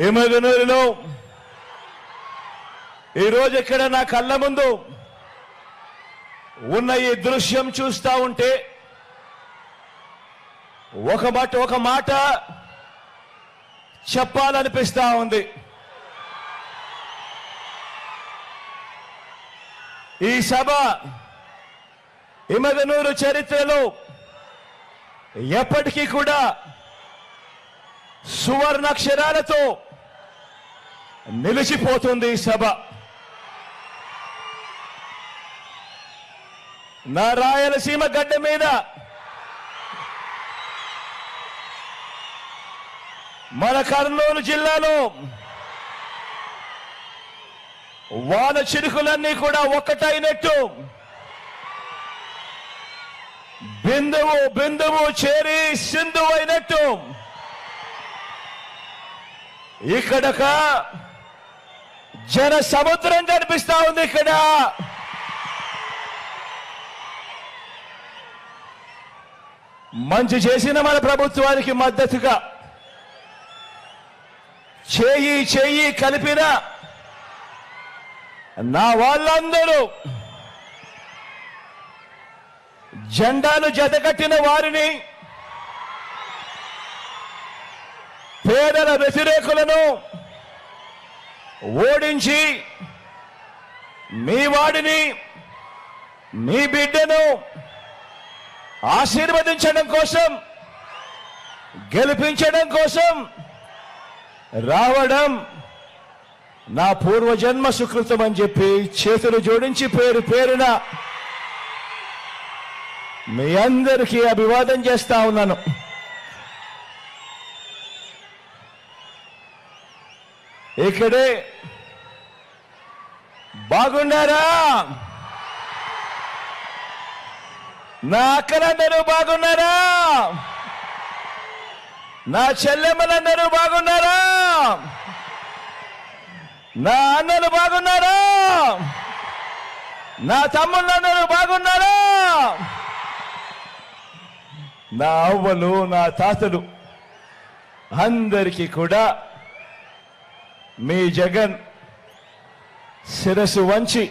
ఎమగనూరులో ఈరోజు ఇక్కడ నా కళ్ళ ముందు ఉన్న ఈ దృశ్యం చూస్తా ఉంటే ఒక మాట చెప్పాలనిపిస్తా ఉంది. ఈ సభ ఎమగనూరు చరిత్రలో ఎప్పటికీ కూడా సువర్ణాక్షరాలతో నిలిచిపోతుంది. ఈ సభ నా రాయలసీమ గడ్డ మీద మన కర్నూలు జిల్లాలో వాన చిరుకులన్నీ కూడా ఒక్కటైనట్టు బిందువు బిందువు చేరి సింధువు అయినట్టు ఇక్కడొక జన సముద్రం కనిపిస్తా ఉంది. ఇక్కడ మంచి చేసిన మన ప్రభుత్వానికి మద్దతుగా చేయి కలిపిన నా వాళ్ళందరూ, జెండాను జతకట్టిన వారిని, పేదల వ్యతిరేకులను ఓడించి మీ వాడిని, మీ బిడ్డను ఆశీర్వదించడం కోసం, గెలిపించడం కోసం రావడం నా పూర్వజన్మ సుకృతం అని చెప్పి చేతులు జోడించి పేరు పేరున మీ అందరికీ అభివాదం చేస్తా ఉన్నాను. ఇక్కడే బాగున్నారా? నా అక్కలందరూ బాగున్నారా? నా చెల్లెమ్మలందరూ బాగున్నారా? నా అన్నలు బాగున్నారా? నా తమ్ముళ్ళందరూ బాగున్నారా? నా అవ్వలు, నా తాతలు అందరికీ కూడా మీ జగన్ శిరస్సు వంచి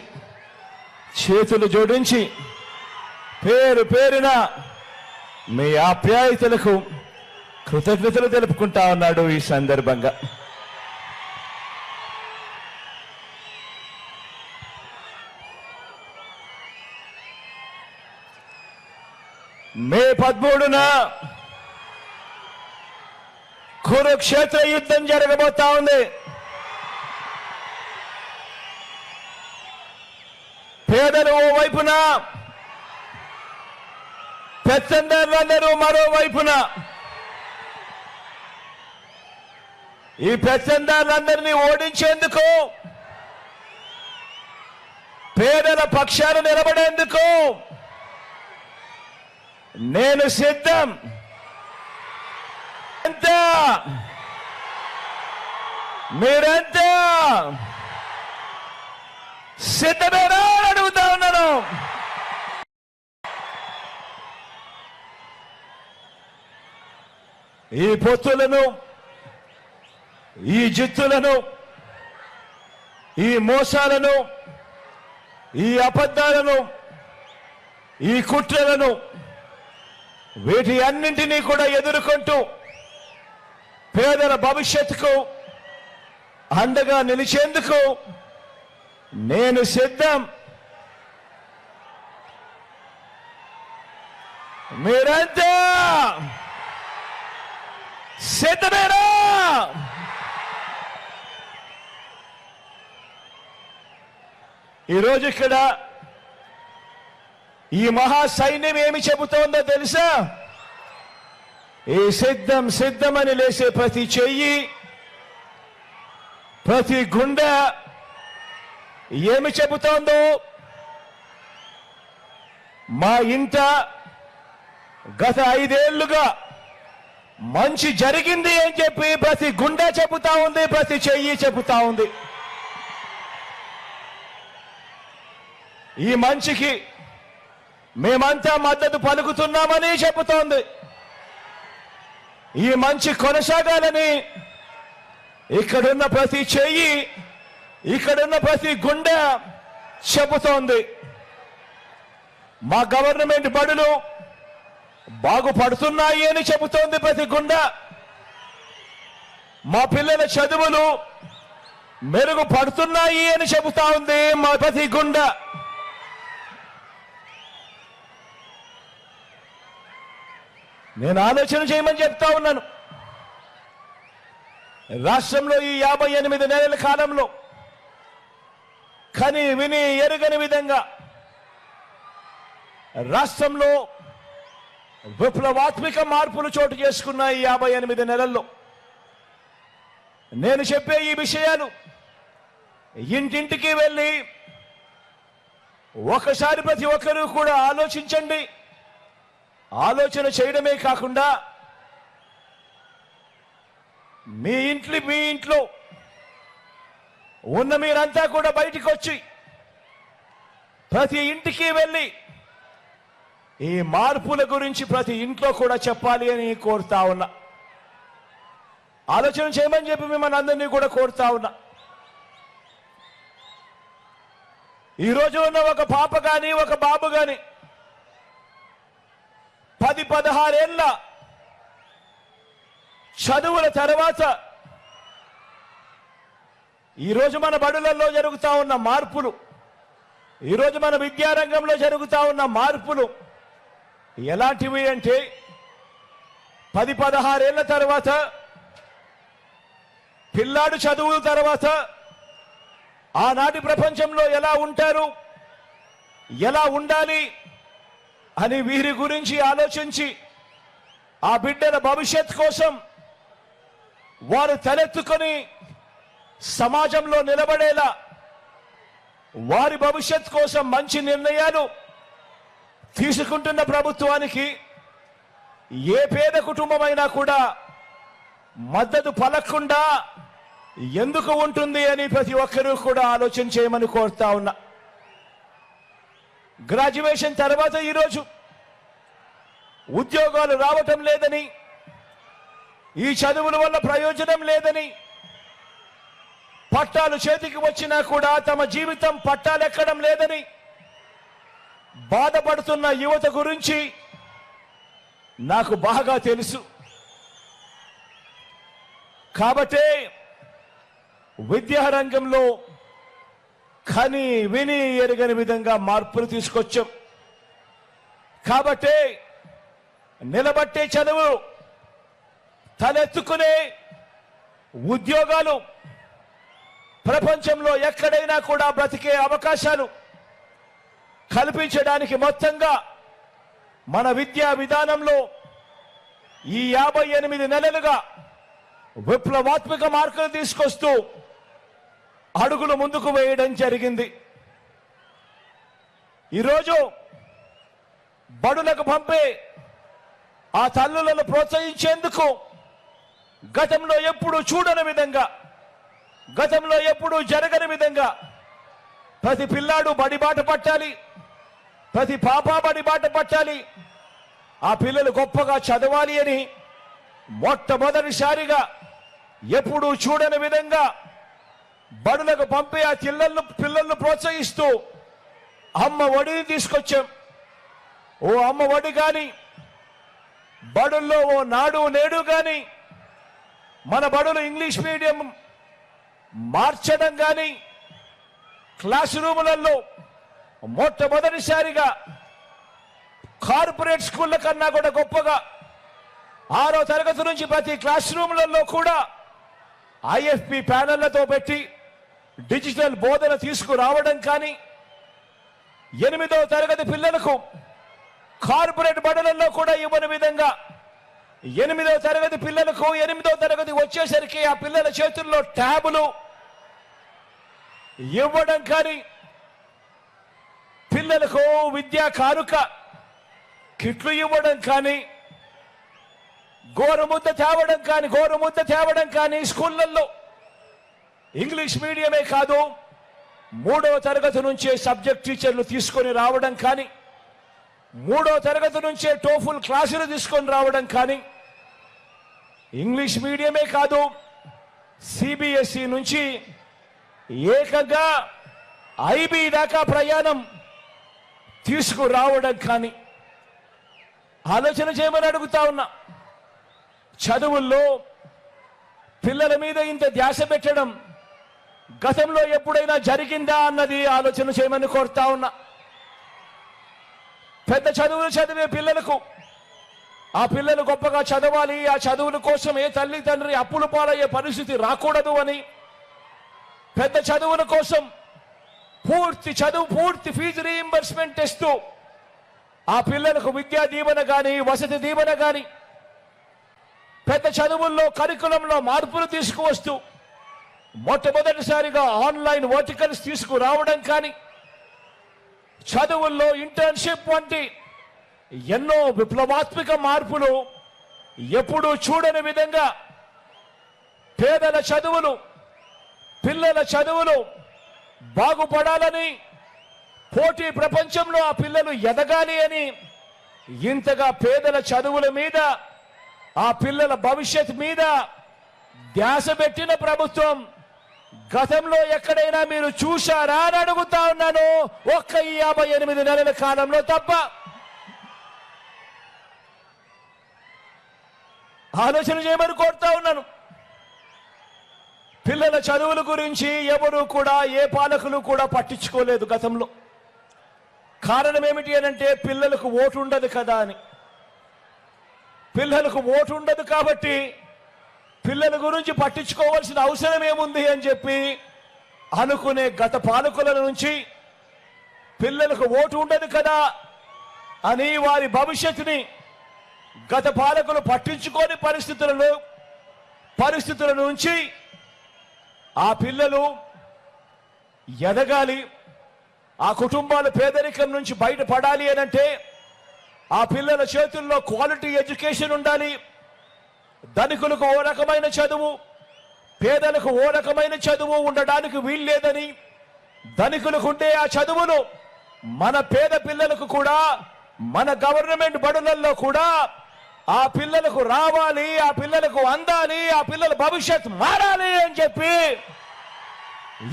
చేతులు జోడించి పేరు పేరున మీ ఆప్యాయతలకు కృతజ్ఞతలు తెలుపుకుంటా ఉన్నాడు. ఈ సందర్భంగా మే 13న కురుక్షేత్ర యుద్ధం జరగబోతా ఉంది. పేదలు ఓ వైపున, పెత్తందారులందరూ మరోవైపున. ఈ పెత్తందారులందరినీ ఓడించేందుకు, పేదల పక్షాన నిలబడేందుకు నేను సిద్ధం. ఎంత మీరంతా సిద్ధమేనా అని అడుగుతా ఉన్నాను. ఈ పొత్తులను, ఈ జిత్తులను, ఈ మోసాలను, ఈ అబద్ధాలను, ఈ కుట్రలను, వీటి అన్నింటినీ కూడా ఎదుర్కొంటూ పేదల భవిష్యత్తుకు అండగా నిలిచేందుకు నేను సిద్ధం. మీరంతా సిద్ధమేనా? ఈరోజు ఇక్కడ ఈ మహా సైన్యం ఏమి చెబుతోందో తెలుసా? ఈ సిద్ధం సిద్ధమని లేసే ప్రతి చెయ్యి, ప్రతి గుండె ఏమి చెబుతోందో, మా ఇంట గత 5 ఏళ్లుగా మంచి జరిగింది అని చెప్పి ప్రతి గుండె చెబుతా ఉంది, ప్రతి చెయ్యి చెబుతా ఉంది. ఈ మంచికి మేమంతా మద్దతు పలుకుతున్నామని చెబుతోంది. ఈ మంచి కొనసాగాలని ఇక్కడున్న ప్రతి చెయ్యి, ఇక్కడున్న ప్రతి గుండె చెబుతోంది మా గవర్నమెంట్ బడులు బాగుపడుతున్నాయి అని చెబుతోంది ప్రతి గుండె. మా పిల్లల చదువులు మెరుగుపడుతున్నాయి అని చెబుతా ఉంది మా ప్రతి గుండె. నేను ఆలోచన చేయమని చెప్తా ఉన్నాను. రాష్ట్రంలో ఈ 58 నెలల కాలంలో కని విని ఎరుగని విధంగా రాష్ట్రంలో విప్లవాత్మక మార్పులు చోటు చేసుకున్న ఈ 58 నెలల్లో నేను చెప్పే ఈ విషయాలు ఇంటింటికి వెళ్ళి ఒకసారి ప్రతి ఒక్కరూ కూడా ఆలోచించండి. ఆలోచన చేయడమే కాకుండా మీ ఇంట్లో ఉన్న మీరంతా కూడా బయటికి వచ్చి ప్రతి ఇంటికి వెళ్ళి ఈ మార్పుల గురించి ప్రతి ఇంట్లో కూడా చెప్పాలి అని కోరుతా ఉన్నా. ఆలోచన చేయమని చెప్పి మిమ్మల్ని అందరినీ కూడా కోరుతా ఉన్నా. ఈ రోజు ఉన్న ఒక పాప కానీ ఒక బాబు కానీ 10-16 ఏళ్ళ చదువుల తర్వాత ఈరోజు మన బడులలో జరుగుతా ఉన్న మార్పులు, ఈరోజు మన విద్యారంగంలో జరుగుతా ఉన్న మార్పులు ఎలాంటివి అంటే 10-16 ఏళ్ల తర్వాత పిల్లాడు చదువుల తర్వాత ఆనాటి ప్రపంచంలో ఎలా ఉంటారు, ఎలా ఉండాలి అని వీరి గురించి ఆలోచించి ఆ బిడ్డల భవిష్యత్ కోసం వారు తలెత్తుకొని సమాజంలో నిలబడేలా వారి భవిష్యత్ కోసం మంచి నిర్ణయాలు తీసుకుంటున్న ప్రభుత్వానికి ఏ పేద కుటుంబమైనా కూడా మద్దతు పలకకుండా ఎందుకు ఉంటుంది అని ప్రతి ఒక్కరూ కూడా ఆలోచన చేయమని కోరుతా ఉన్నా. గ్రాడ్యుయేషన్ తర్వాత ఈరోజు ఉద్యోగాలు రావటం లేదని, ఈ చదువుల వల్ల ప్రయోజనం లేదని, పట్టాలు చేతికి వచ్చినా కూడా తమ జీవితం పట్టాలెక్కడం లేదని బాధపడుతున్న యువత గురించి నాకు బాగా తెలుసు. కాబట్టే విద్యారంగంలో కని విని ఎరగని విధంగా మార్పులు తీసుకొచ్చాం. కాబట్టే నిలబట్టే చదువు, తలెత్తుకునే ఉద్యోగాలు, ప్రపంచంలో ఎక్కడైనా కూడా బ్రతికే అవకాశాలు కల్పించడానికి మొత్తంగా మన విద్యా విధానంలో ఈ 58 నెలలుగా విప్లవాత్మక మార్పులు తీసుకొస్తూ అడుగులు ముందుకు వేయడం జరిగింది. ఈరోజు బడులకు పంపే ఆ తల్లులను ప్రోత్సహించేందుకు గతంలో ఎప్పుడూ చూడని విధంగా, గతంలో ఎప్పుడూ జరగని విధంగా ప్రతి పిల్లాడు బడిబాట పట్టాలి, ప్రతి పాప బడిబాట పట్టాలి, ఆ పిల్లలు గొప్పగా చదవాలి అని మొట్టమొదటిసారిగా ఎప్పుడూ చూడని విధంగా బడులకు పంపే ఆ పిల్లలను ప్రోత్సహిస్తూ అమ్మ ఒడిని తీసుకొచ్చాం. ఓ అమ్మ ఒడి కానీ, బడుల్లో ఓ నాడు నేడు కానీ, మన బడులు ఇంగ్లీష్ మీడియం మార్చడం కానీ, క్లాస్ రూములలో మొట్టమొదటిసారిగా కార్పొరేట్ స్కూళ్ళ కన్నా కూడా గొప్పగా 6వ తరగతి నుంచి ప్రతి క్లాస్ రూములలో కూడా ఐఎఫ్పి ప్యానెళ్లతో పెట్టి డిజిటల్ బోధన తీసుకురావడం కానీ, 8వ తరగతి పిల్లలకు కార్పొరేట్ బడులలో కూడా ఇవ్వని విధంగా 8వ తరగతి పిల్లలకు 8వ తరగతి వచ్చేసరికి ఆ పిల్లల చేతుల్లో ట్యాబులు ఇవ్వడం కానీ, పిల్లలకు విద్యా కానుక కిట్లు ఇవ్వడం కానీ, గోరుముద్ద తేవడం కానీ స్కూళ్ళల్లో ఇంగ్లీష్ మీడియమే కాదు 3వ తరగతి నుంచే సబ్జెక్ట్ టీచర్లు తీసుకొని రావడం కానీ, 3వ తరగతి నుంచే టోఫుల్ క్లాసులు తీసుకొని రావడం కానీ, ఇంగ్లీష్ మీడియమే కాదు సిబిఎస్ఈ నుంచి ఏకంగా ఐబీ దాకా ప్రయాణం తీసుకురావడం కానీ ఆలోచన చేయమని అడుగుతా ఉన్నా. చదువుల్లో పిల్లల మీద ఇంత ధ్యాస పెట్టడం గతంలో ఎప్పుడైనా జరిగిందా అన్నది ఆలోచన చేయమని కోరుతా ఉన్నా. పెద్ద చదువులు చదివే పిల్లలకు ఆ పిల్లలు గొప్పగా చదవాలి, ఆ చదువుల కోసం ఏ తల్లి తండ్రి అప్పులు పాలయ్యే పరిస్థితి రాకూడదు అని పెద్ద చదువుల కోసం పూర్తి ఫీజు రీయింబర్స్మెంట్ ఇస్తూ ఆ పిల్లలకు విద్యా దీవెన కానీ వసతి దీవెన కానీ పెద్ద చదువుల్లో కరికులంలో మార్పులు తీసుకువస్తూ మొట్టమొదటిసారిగా ఆన్లైన్ వర్టికల్స్ తీసుకురావడం కానీ చదువుల్లో ఇంటర్న్షిప్ వంటి ఎన్నో విప్లవాత్మక మార్పులు ఎప్పుడూ చూడని విధంగా పేదల చదువులు పిల్లల చదువులు బాగుపడాలని పోటీ ప్రపంచంలో ఆ పిల్లలు ఎదగాలి అని ఇంతగా పేదల చదువుల మీద ఆ పిల్లల భవిష్యత్ మీద ధ్యాస పెట్టిన ప్రభుత్వం గతంలో ఎక్కడైనా మీరు చూశారా అని అడుగుతా ఉన్నాను. ఒక్క ఈ 58 నెలల కాలంలో తప్ప. ఆలోచన చేయమని కోరుతా ఉన్నాను. పిల్లల చదువుల గురించి ఎవరు కూడా ఏ పాలకులు కూడా పట్టించుకోలేదు గతంలో. కారణం ఏమిటి అనంటే పిల్లలకు ఓటు ఉండదు కదా అని. పిల్లలకు ఓటు ఉండదు కాబట్టి పిల్లల గురించి పట్టించుకోవాల్సిన అవసరం ఏముంది అని చెప్పి అనుకునే గత పాలకుల నుంచి పిల్లలకు ఓటు ఉండదు కదా అని వారి భవిష్యత్తుని గత పాలకులు పట్టించుకోని పరిస్థితుల నుంచి ఆ పిల్లలు ఎదగాలి, ఆ కుటుంబాల పేదరికం నుంచి బయటపడాలి అనంటే ఆ పిల్లల చేతుల్లో క్వాలిటీ ఎడ్యుకేషన్ ఉండాలి. ధనికులకు ఓ రకమైన చదువు, పేదలకు ఓ రకమైన చదువు ఉండడానికి వీల్లేదని, ధనికులకు ఉండే ఆ చదువులు మన పేద పిల్లలకు కూడా మన గవర్నమెంట్ బడులలో కూడా ఆ పిల్లలకు రావాలి, ఆ పిల్లలకు అందాలి, ఆ పిల్లల భవిష్యత్ మారాలి అని చెప్పి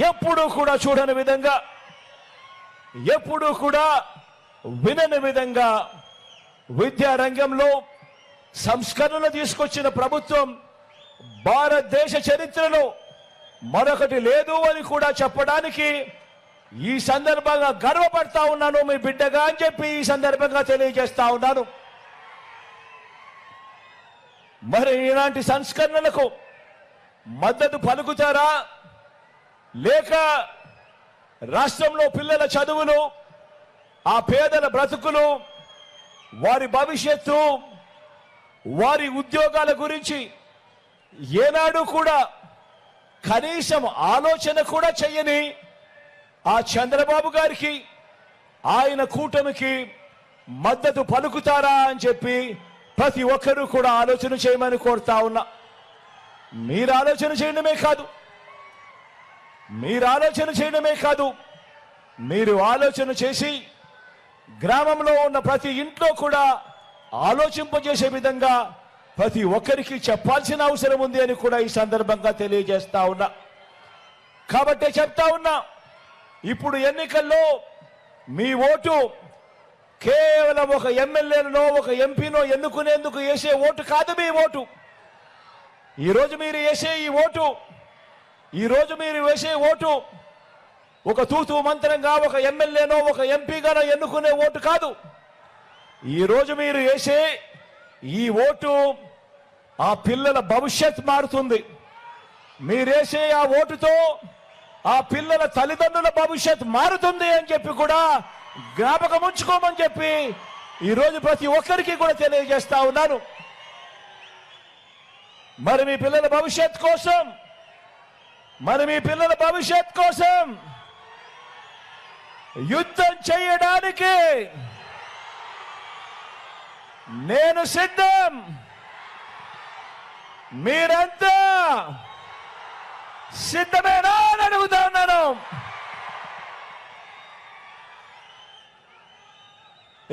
ఎప్పుడూ కూడా చూడని విధంగా, ఎప్పుడూ కూడా వినని విధంగా విద్యారంగంలో సంస్కరణలు తీసుకొచ్చిన ప్రభుత్వం భారతదేశ చరిత్రలో మరొకటి లేదు అని కూడా చెప్పడానికి ఈ సందర్భంగా గర్వపడతా ఉన్నాను, మీ బిడ్డగా అని చెప్పి ఈ సందర్భంగా తెలియజేస్తా ఉన్నాను. మరి ఇలాంటి సంస్కరణలకు మద్దతు పలుకుతారా, లేక రాష్ట్రంలో పిల్లల చదువులు, ఆ పేదల బ్రతుకులు, వారి భవిష్యత్తు, వారి ఉద్యోగాల గురించి ఏనాడు కూడా కనీసం ఆలోచన కూడా చెయ్యని ఆ చంద్రబాబు గారికి, ఆయన కూటమికి మద్దతు పలుకుతారా అని చెప్పి ప్రతి ఒక్కరూ కూడా ఆలోచన చేయమని కోరుతా ఉన్నా. మీరు ఆలోచన చేయడమే కాదు, మీరు ఆలోచన చేసి గ్రామంలో ఉన్న ప్రతి ఇంట్లో కూడా ఆలోచింపజేసే విధంగా ప్రతి ఒక్కరికి చెప్పాల్సిన అవసరం ఉంది అని కూడా ఈ సందర్భంగా తెలియజేస్తా ఉన్నా. కాబట్టే చెప్తా ఉన్నా, ఇప్పుడు ఎన్నికల్లో మీ ఓటు కేవలం ఒక ఎమ్మెల్యేనో ఒక ఎంపీనో ఎన్నుకునేందుకు వేసే ఓటు కాదు. మీ ఓటు ఈరోజు మీరు వేసే ఓటు ఒక తూతూ మంత్రంగా ఒక ఎమ్మెల్యేనో ఒక ఎంపీగానో ఎన్నుకునే ఓటు కాదు. ఈరోజు మీరు వేసే ఈ ఓటు ఆ పిల్లల భవిష్యత్ మారుతుంది. మీరేసే ఆ ఓటుతో ఆ పిల్లల తల్లిదండ్రుల భవిష్యత్ మారుతుంది అని చెప్పి కూడా జ్ఞాపకం ఉంచుకోమని చెప్పి ఈరోజు ప్రతి ఒక్కరికి కూడా తెలియజేస్తా ఉన్నాను. మరి మీ పిల్లల భవిష్యత్ కోసం యుద్ధం చేయడానికి నేను సిద్ధం. మీరంతా సిద్ధమేనా అని అడుగుతా ఉన్నాను.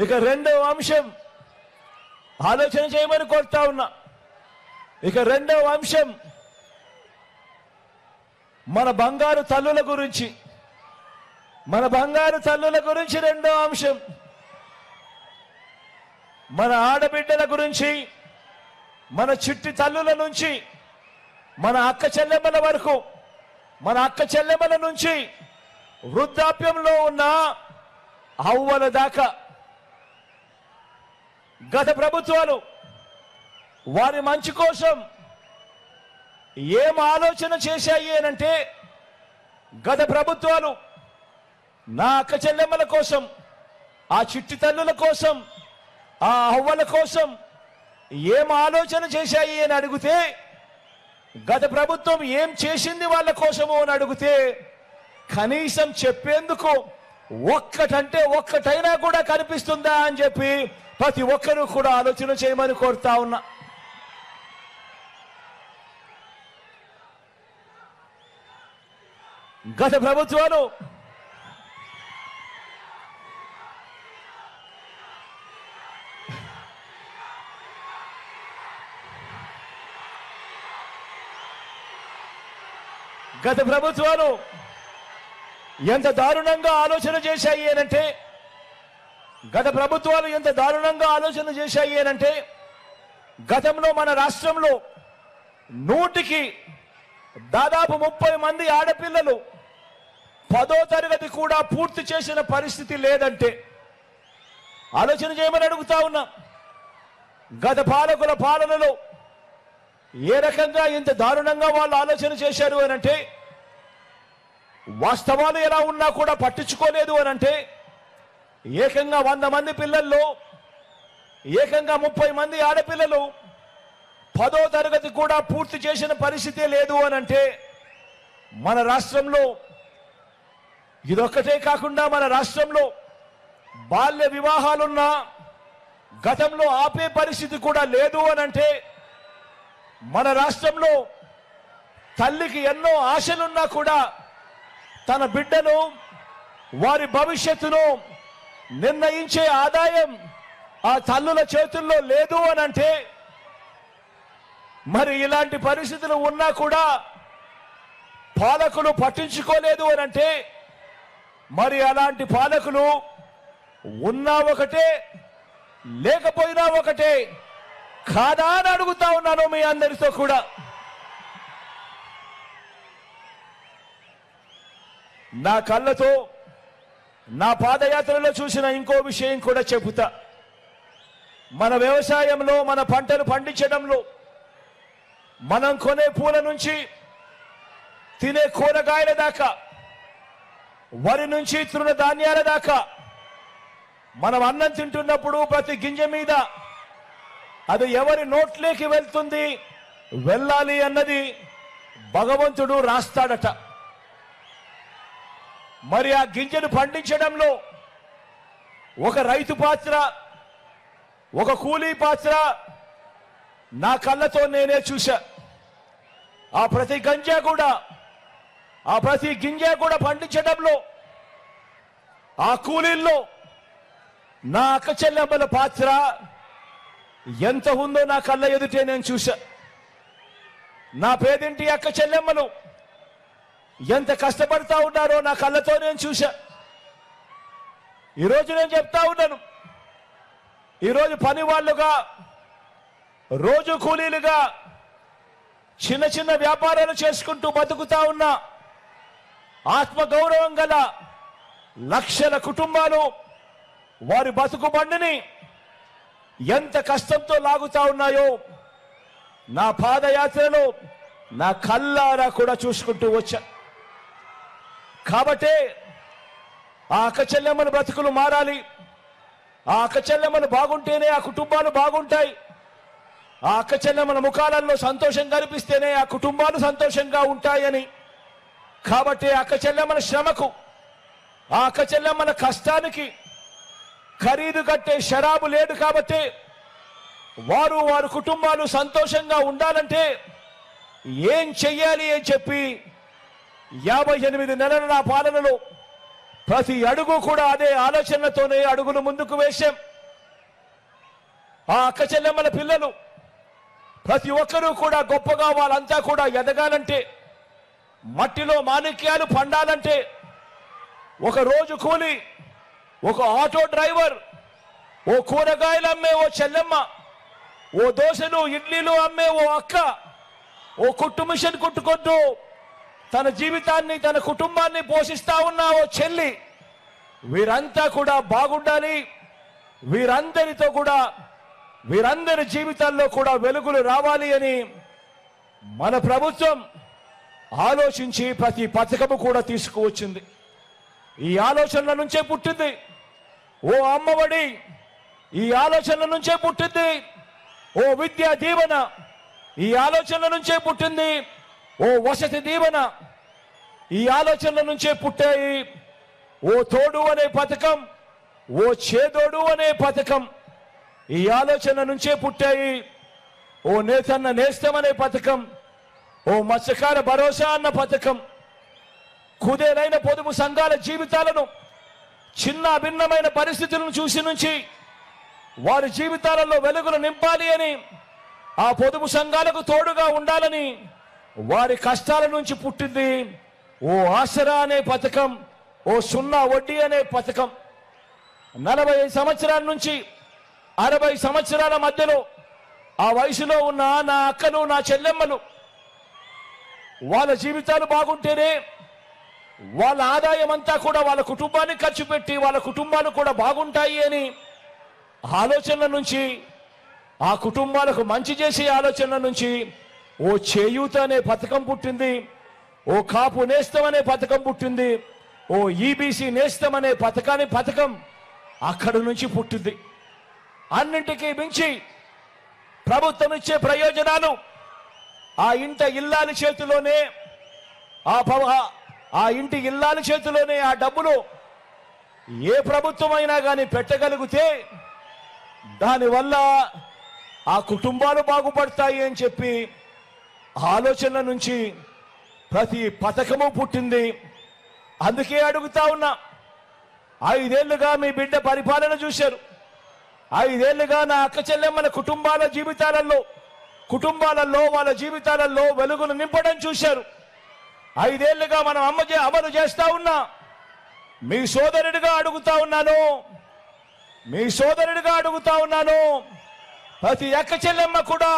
ఇక రెండవ అంశం ఆలోచన చేయమని కోరుతా ఉన్నా. ఇక రెండవ అంశం మన బంగారు తల్లుల గురించి, మన బంగారు తల్లుల గురించి రెండో అంశం, మన ఆడబిడ్డల గురించి, మన చిట్టి తల్లుల నుంచి మన అక్క చెల్లెమ్మల వరకు, మన అక్క చెల్లెమ్మల నుంచి వృద్ధాప్యంలో ఉన్న అవ్వల దాకా గత ప్రభుత్వాలు వారి మంచి కోసం ఏం ఆలోచన చేశాయి అనంటే, గత ప్రభుత్వాలు నా అక్క చెల్లెమ్మల కోసం, ఆ చిట్టి తల్లుల కోసం, ఆ అవ్వల కోసం ఏం ఆలోచన చేశాయి అని అడిగితే, గత ప్రభుత్వం ఏం చేసింది వాళ్ళ కోసము అని అడిగితే కనీసం చెప్పేందుకు ఒక్కటంటే ఒక్కటైనా కూడా కనిపిస్తుందా అని చెప్పి ప్రతి ఒక్కరూ కూడా ఆలోచన చేయమని కోరుతా ఉన్నా. గత ప్రభుత్వాలు ఎంత దారుణంగా ఆలోచన చేశాయి అనంటే, గతంలో మన రాష్ట్రంలో 100కి దాదాపు 30 మంది ఆడపిల్లలు 10వ తరగతి కూడా పూర్తి చేసిన పరిస్థితి లేదంటే ఆలోచన చేయమని అడుగుతా ఉన్నా. గత పాలకుల పాలనలో ఏ రకంగా ఇంత దారుణంగా వాళ్ళు ఆలోచన చేశారు అనంటే, వాస్తవాలు ఎలా ఉన్నా కూడా పట్టించుకోలేదు అనంటే, ఏకంగా 100 మంది పిల్లల్లో ఏకంగా 30 మంది ఆడపిల్లలు 10వ తరగతి కూడా పూర్తి చేసిన పరిస్థితే లేదు అనంటే, మన రాష్ట్రంలో ఇదొక్కటే కాకుండా మన రాష్ట్రంలో బాల్య వివాహాలున్న గతంలో ఆపే పరిస్థితి కూడా లేదు అనంటే, మన రాష్ట్రంలో తల్లికి ఎన్నో ఆశలున్నా కూడా తన బిడ్డను, వారి భవిష్యత్తును నిర్ణయించే ఆదాయం ఆ తల్లుల చేతుల్లో లేదు అనంటే, మరి ఇలాంటి పరిస్థితులు ఉన్నా కూడా పాలకులు పట్టించుకోలేదు అనంటే, మరి అలాంటి పాలకులు ఉన్నా ఒకటే లేకపోయినా ఒకటే కాదా అని అడుగుతా ఉన్నాను మీ అందరితో కూడా. నా కళ్ళతో నా పాదయాత్రలో చూసిన ఇంకో విషయం కూడా చెబుతా. మన వ్యవసాయంలో, మన పంటలు పండించడంలో, మనం కొనే పూల నుంచి తినే కూరగాయల దాకా, వరి నుంచి తృణధాన్యాల దాకా, మనం అన్నం తింటున్నప్పుడు ప్రతి గింజ మీద అది ఎవరి నోట్లోకి వెళ్తుంది, వెళ్ళాలి అన్నది భగవంతుడు రాస్తాడట. మరి ఆ గింజను పండించడంలో ఒక రైతు పాత్ర, ఒక కూలీ పాత్ర నా కళ్ళతో నేనే చూశా. ఆ ప్రతి గింజ కూడా పండించడంలో ఆ కూలీల్లో నా అక్క చెల్లెమ్మల పాత్ర ఎంత ఉందో నా కళ్ళ ఎదుటే నేను చూశా. నా పేదింటి అక్క చెల్లెమ్మలు ఎంత కష్టపడతా ఉన్నారో నా కళ్ళతో నేను చూశా. ఈరోజు నేను చెప్తా ఉన్నాను, ఈరోజు పని వాళ్ళుగా, రోజు కూలీలుగా చిన్న చిన్న వ్యాపారాలు చేసుకుంటూ బతుకుతా ఉన్న ఆత్మగౌరవం గల లక్షల కుటుంబాలు వారి బతుకు బండిని ఎంత కష్టంతో లాగుతా ఉన్నాయో నా పాదయాత్రలో నా కళ్ళారా కూడా చూసుకుంటూ వచ్చా. కాబట్టే ఆ అక్క చెల్లెమ్మల బ్రతుకులు మారాలి, ఆ అక్క చెల్లెమ్మలు బాగుంటేనే ఆ కుటుంబాలు బాగుంటాయి, ఆ అక్క చెల్లెమ్మల ముఖాలలో సంతోషం కనిపిస్తేనే ఆ కుటుంబాలు సంతోషంగా ఉంటాయని. కాబట్టి అక్క చెల్లెమ్మల శ్రమకు, ఆ అక్క చెల్లెమ్మల కష్టానికి ఖరీదు కట్టే షరాబు లేదు. కాబట్టి వారి కుటుంబాలు సంతోషంగా ఉండాలంటే ఏం చెయ్యాలి అని చెప్పి 58 నెలల నా పాలనలో ప్రతి అడుగు కూడా అదే ఆలోచనతోనే అడుగులు ముందుకు వేశాం. ఆ అక్క చెల్లెమ్మల పిల్లలు ప్రతి ఒక్కరూ కూడా గొప్పగా వాళ్ళంతా కూడా ఎదగాలంటే, మట్టిలో మాణిక్యాలు పండాలంటే ఒక రోజు కూలి, ఒక ఆటో డ్రైవర్, ఓ కూరగాయలు అమ్మే ఓ చెల్లెమ్మ, ఓ దోశలు ఇడ్లీలు అమ్మే ఓ అక్క, ఓ కుట్టు మిషన్ కుట్టుకొద్దు తన జీవితాన్ని తన కుటుంబాన్ని పోషిస్తా ఉన్న ఓ చెల్లి, వీరంతా కూడా బాగుండాలి. వీరందరి జీవితాల్లో కూడా వెలుగులు రావాలి అని మన ప్రభుత్వం ఆలోచించి ప్రతి పథకము కూడా తీసుకువచ్చింది. ఈ ఆలోచనల నుంచే పుట్టింది ఓ అమ్మఒడి, ఈ ఆలోచనల నుంచే పుట్టింది ఓ విద్యా దీవెన, ఈ ఆలోచనల నుంచే పుట్టింది ఓ వసతి దీవెన, ఈ ఆలోచనల నుంచే పుట్టాయి ఓ తోడు అనే పథకం, ఓ చేదోడు అనే పథకం. ఈ ఆలోచన నుంచే పుట్టాయి ఓ నేతన్న నేస్తం అనే పథకం, ఓ మత్స్యకార భరోసా అన్న పథకం. కుదేలైన పొదుపు సంఘాల జీవితాలను చిన్న భిన్నమైన పరిస్థితులను చూసి నుంచి వారి జీవితాలలో వెలుగులు నింపాలి అని, ఆ పొదుపు సంఘాలకు తోడుగా ఉండాలని వారి కష్టాల నుంచి పుట్టింది ఓ ఆసరా అనే పథకం, ఓ సున్నా వడ్డీ అనే పథకం. 40 సంవత్సరాల నుంచి 60 సంవత్సరాల మధ్యలో ఆ వయసులో ఉన్న నా అక్కలు, నా చెల్లెమ్మలు వాళ్ళ జీవితాలు బాగుంటేనే వాళ్ళ ఆదాయం అంతా కూడా వాళ్ళ కుటుంబాన్ని ఖర్చు పెట్టి వాళ్ళ కుటుంబాలు కూడా బాగుంటాయి అని ఆలోచనల నుంచి, ఆ కుటుంబాలకు మంచి చేసే ఆలోచనల నుంచి ఓ చేయూత అనే పథకం పుట్టింది, ఓ కాపు నేస్తం అనే పథకం పుట్టింది, ఓ ఈబీసీ నేస్తం అనే పథకం అక్కడి నుంచి పుట్టింది. అన్నింటికీ మించి ప్రభుత్వం ఇచ్చే ప్రయోజనాలు ఆ ఇంటి ఇల్లాలి చేతిలోనే, ఆ ఇంటి ఇల్లాలి చేతిలోనే ఆ డబ్బులు ఏ ప్రభుత్వం అయినా కానీ పెట్టగలిగితే దానివల్ల ఆ కుటుంబాలు బాగుపడతాయి అని చెప్పి ఆలోచనల నుంచి ప్రతి పథకము పుట్టింది. అందుకే అడుగుతా ఉన్నా, 5 ఏళ్లుగా మీ బిడ్డ పరిపాలన చూశారు, 5 ఏళ్లుగా నా అక్క చెల్లెమ్మల కుటుంబాలలో వాళ్ళ జీవితాలలో వెలుగును నింపడం చూశారు. 5 ఏళ్లుగా మనం అమలు చేస్తా ఉన్నా. మీ సోదరుడిగా అడుగుతా ఉన్నాను, ప్రతి అక్క చెల్లెమ్మ కూడా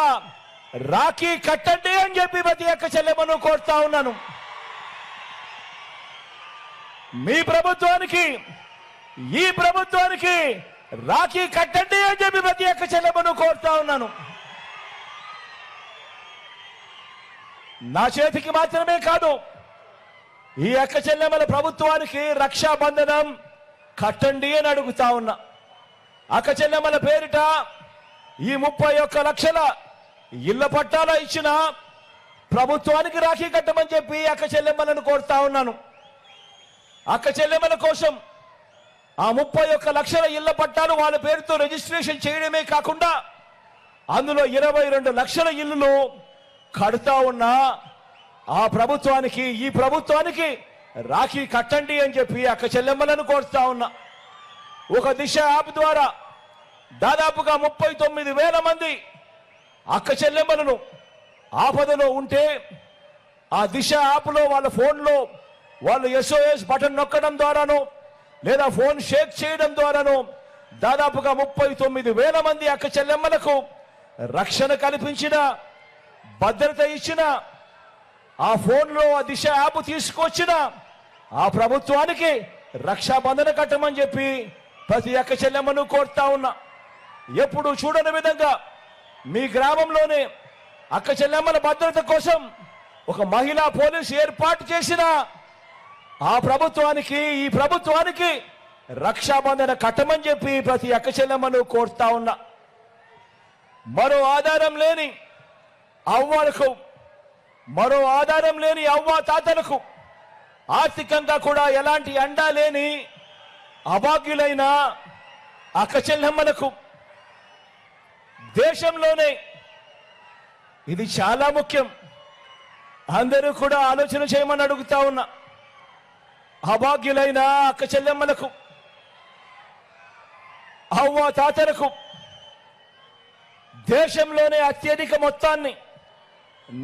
రాఖీ కట్టండి అని చెప్పి ప్రతి అక్క చెల్లెమ్మను కోరుతా ఉన్నాను. మీ ప్రభుత్వానికి, ఈ ప్రభుత్వానికి రాఖీ కట్టండి అని చెప్పి ప్రతి అక్క చెల్లెమ్మను కోరుతా ఉన్నాను. నా చేతికి మాత్రమే కాదు, ఈ అక్క చెల్లెమ్మల ప్రభుత్వానికి రక్షాబంధనం కట్టండి అని అడుగుతా ఉన్నా. అక్క చెల్లెమ్మల పేరిట ఈ 31 లక్షల ఇళ్ల పట్టాల ఇచ్చిన ప్రభుత్వానికి రాఖీ కట్టమని చెప్పి అక్క చెల్లెమ్మలను కోరుతా ఉన్నాను. అక్క చెల్లెమ్మల కోసం ఆ 31 లక్షల ఇళ్ల పట్టాలు వాళ్ళ పేరుతో రిజిస్ట్రేషన్ చేయడమే కాకుండా అందులో 22 లక్షల ఇళ్లు కడుతా ఉన్నా ఆ ప్రభుత్వానికి, ఈ ప్రభుత్వానికి రాఖీ కట్టండి అని చెప్పి అక్క చెల్లెమ్మలను కోరుతా ఉన్నా. ఒక దిశ యాప్ ద్వారా దాదాపుగా 39,000 మంది అక్క చెల్లెమ్మలను ఆపదలో ఉంటే ఆ దిశ యాప్లో వాళ్ళ ఫోన్లో వాళ్ళు SOS బటన్ నొక్కడం ద్వారానో లేదా ఫోన్ షేక్ చేయడం ద్వారానో దాదాపుగా 39,000 మంది అక్క చెల్లెమ్మలకు రక్షణ కల్పించిన, భద్రత ఇచ్చిన, ఆ ఫోన్లో ఆ దిశ యాప్ తీసుకొచ్చిన ఆ ప్రభుత్వానికి రక్షాబంధన కట్టమని చెప్పి ప్రతి అక్క చెల్లెమ్మను కోరుతా ఉన్నా. ఎప్పుడు చూడని విధంగా మీ గ్రామంలోనే అక్క చెల్లెమ్మల భద్రత కోసం ఒక మహిళా పోలీసు ఏర్పాటు చేసిన ఆ ప్రభుత్వానికి, ఈ ప్రభుత్వానికి రక్షాబంధన కట్టమని చెప్పి ప్రతి అక్క చెల్లెమ్మను కోరుతా ఉన్నా. మరో ఆధారం లేని అవ్వలకు, మరో ఆధారం లేని అవ్వ తాతలకు, ఆర్థికంగా కూడా ఎలాంటి అండా లేని అభాగ్యులైన అక్క చెల్లెమ్మలకు దేశంలోనే ఇది చాలా ముఖ్యం. అందరూ కూడా ఆలోచన చేయమని అడుగుతా ఉన్నా. అభాగ్యులైన అక్క చెల్లెమ్మలకు, అవ్వ తాతలకు దేశంలోనే అత్యధిక మొత్తాన్ని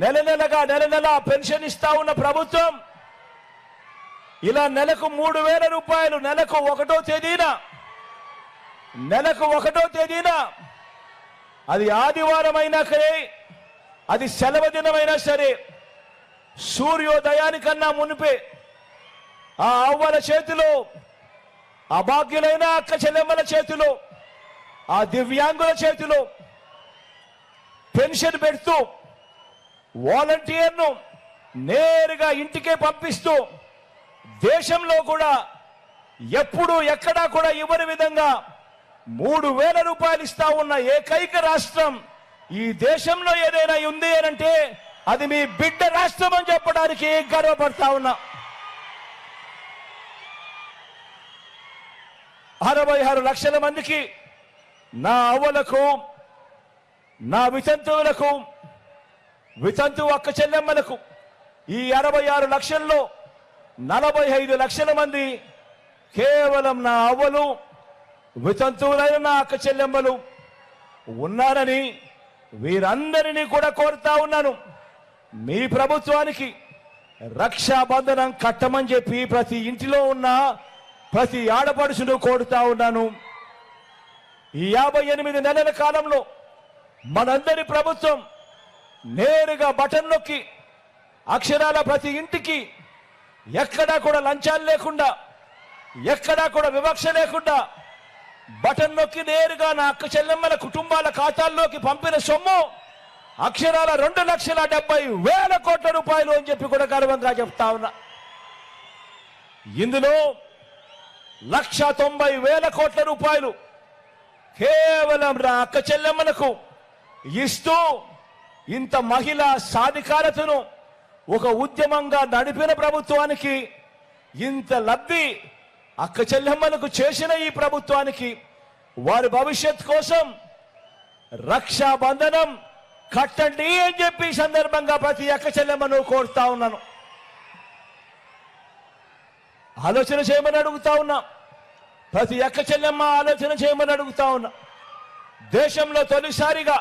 నెల నెల పెన్షన్ ఇస్తా ఉన్న ప్రభుత్వం ఇలా నెలకు 3,000 రూపాయలు నెలకు 1వ తేదీన అది ఆదివారం అయినా సరే, అది సెలవు దినమైనా సరే, సూర్యోదయానికన్నా మునిపే ఆ అవ్వల చేతిలో, అభాగ్యులైన అక్క చెల్లెమ్మల చేతిలో, ఆ దివ్యాంగుల చేతిలో పెన్షన్ పెడుతూ వాలంటీర్ను నేరుగా ఇంటికే పంపిస్తూ దేశంలో కూడా ఎప్పుడు ఎక్కడా కూడా ఇవ్వని విధంగా 3,000 రూపాయలు ఇస్తా ఉన్న ఏకైక రాష్ట్రం ఈ దేశంలో ఏదైనా ఉంది అనంటే అది మీ బిడ్డ రాష్ట్రం అని చెప్పడానికి గర్వపడతా ఉన్నా. 66 లక్షల మందికి, నా అవ్వలకు, నా వితంతువులకు, వితంతు అక్క చెల్లెమ్మలకు ఈ 66 లక్షల్లో 45 లక్షల మంది కేవలం నా అవ్వలు, వితంతువులైన నా అక్క చెల్లెమ్మలు ఉన్నారని వీరందరినీ కూడా కోరుతా ఉన్నాను. మీ ప్రభుత్వానికి రక్షాబంధనం కట్టమని చెప్పి ప్రతి ఇంటిలో ఉన్న ప్రతి ఆడపడుచును కోరుతా ఉన్నాను. ఈ 58 నెలల కాలంలో మనందరి ప్రభుత్వం నేరుగా బటన్ నొక్కి అక్షరాల ప్రతి ఇంటికి ఎక్కడా కూడా లంచాలు లేకుండా, ఎక్కడా కూడా వివక్ష లేకుండా బటన్ నొక్కి నేరుగా నా అక్క చెల్లెమ్మల కుటుంబాల ఖాతాల్లోకి పంపిన సొమ్ము అక్షరాల 2,70,000 కోట్ల రూపాయలు అని చెప్పి కూడా గర్వంగా చెప్తా ఉన్నా. ఇందులో 1,90,000 కోట్ల రూపాయలు కేవలం నా అక్క చెల్లెమ్మలకు ఇస్తూ ఇంత మహిళా సాధికారతను ఒక ఉద్యమంగా నడిపిన ప్రభుత్వానికి, ఇంత లబ్ధి అక్క చెల్లెమ్మలకు చేసిన ఈ ప్రభుత్వానికి వారి భవిష్యత్ కోసం రక్షాబంధనం కట్టండి అని చెప్పి సందర్భంగా ప్రతి అక్క చెల్లెమ్మను కోరుతా ఉన్నాను. ఆలోచన చేయమని అడుగుతా ఉన్నా. ప్రతి అక్క చెల్లెమ్మ ఆలోచన చేయమని అడుగుతా ఉన్నా. దేశంలో తొలిసారిగా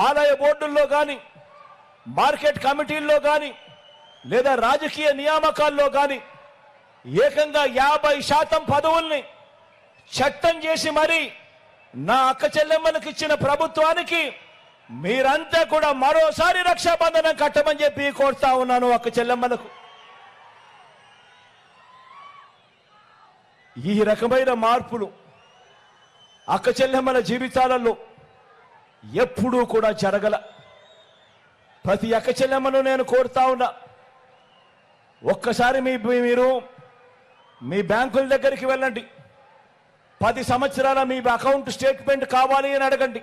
ఆలయ బోర్డుల్లో కానీ, మార్కెట్ కమిటీల్లో కానీ, లేదా రాజకీయ నియామకాల్లో కానీ ఏకంగా 50% పదవుల్ని చట్టం చేసి మరి నా అక్క చెల్లెమ్మలకు ఇచ్చిన ప్రభుత్వానికి మీరంతా కూడా మరోసారి రక్షాబంధనం కట్టమని చెప్పి కోరుతా ఉన్నాను. అక్క చెల్లెమ్మలకు ఈ రకమైన మార్పులు అక్క చెల్లెమ్మల జీవితాలలో ఎప్పుడూ కూడా జరగల. ప్రతి అక్క చెల్లెమ్మను నేను కోరుతా ఉన్నా, ఒక్కసారి మీరు మీ బ్యాంకుల దగ్గరికి వెళ్ళండి. 10 సంవత్సరాల మీ అకౌంట్ స్టేట్మెంట్ కావాలి అని అడగండి.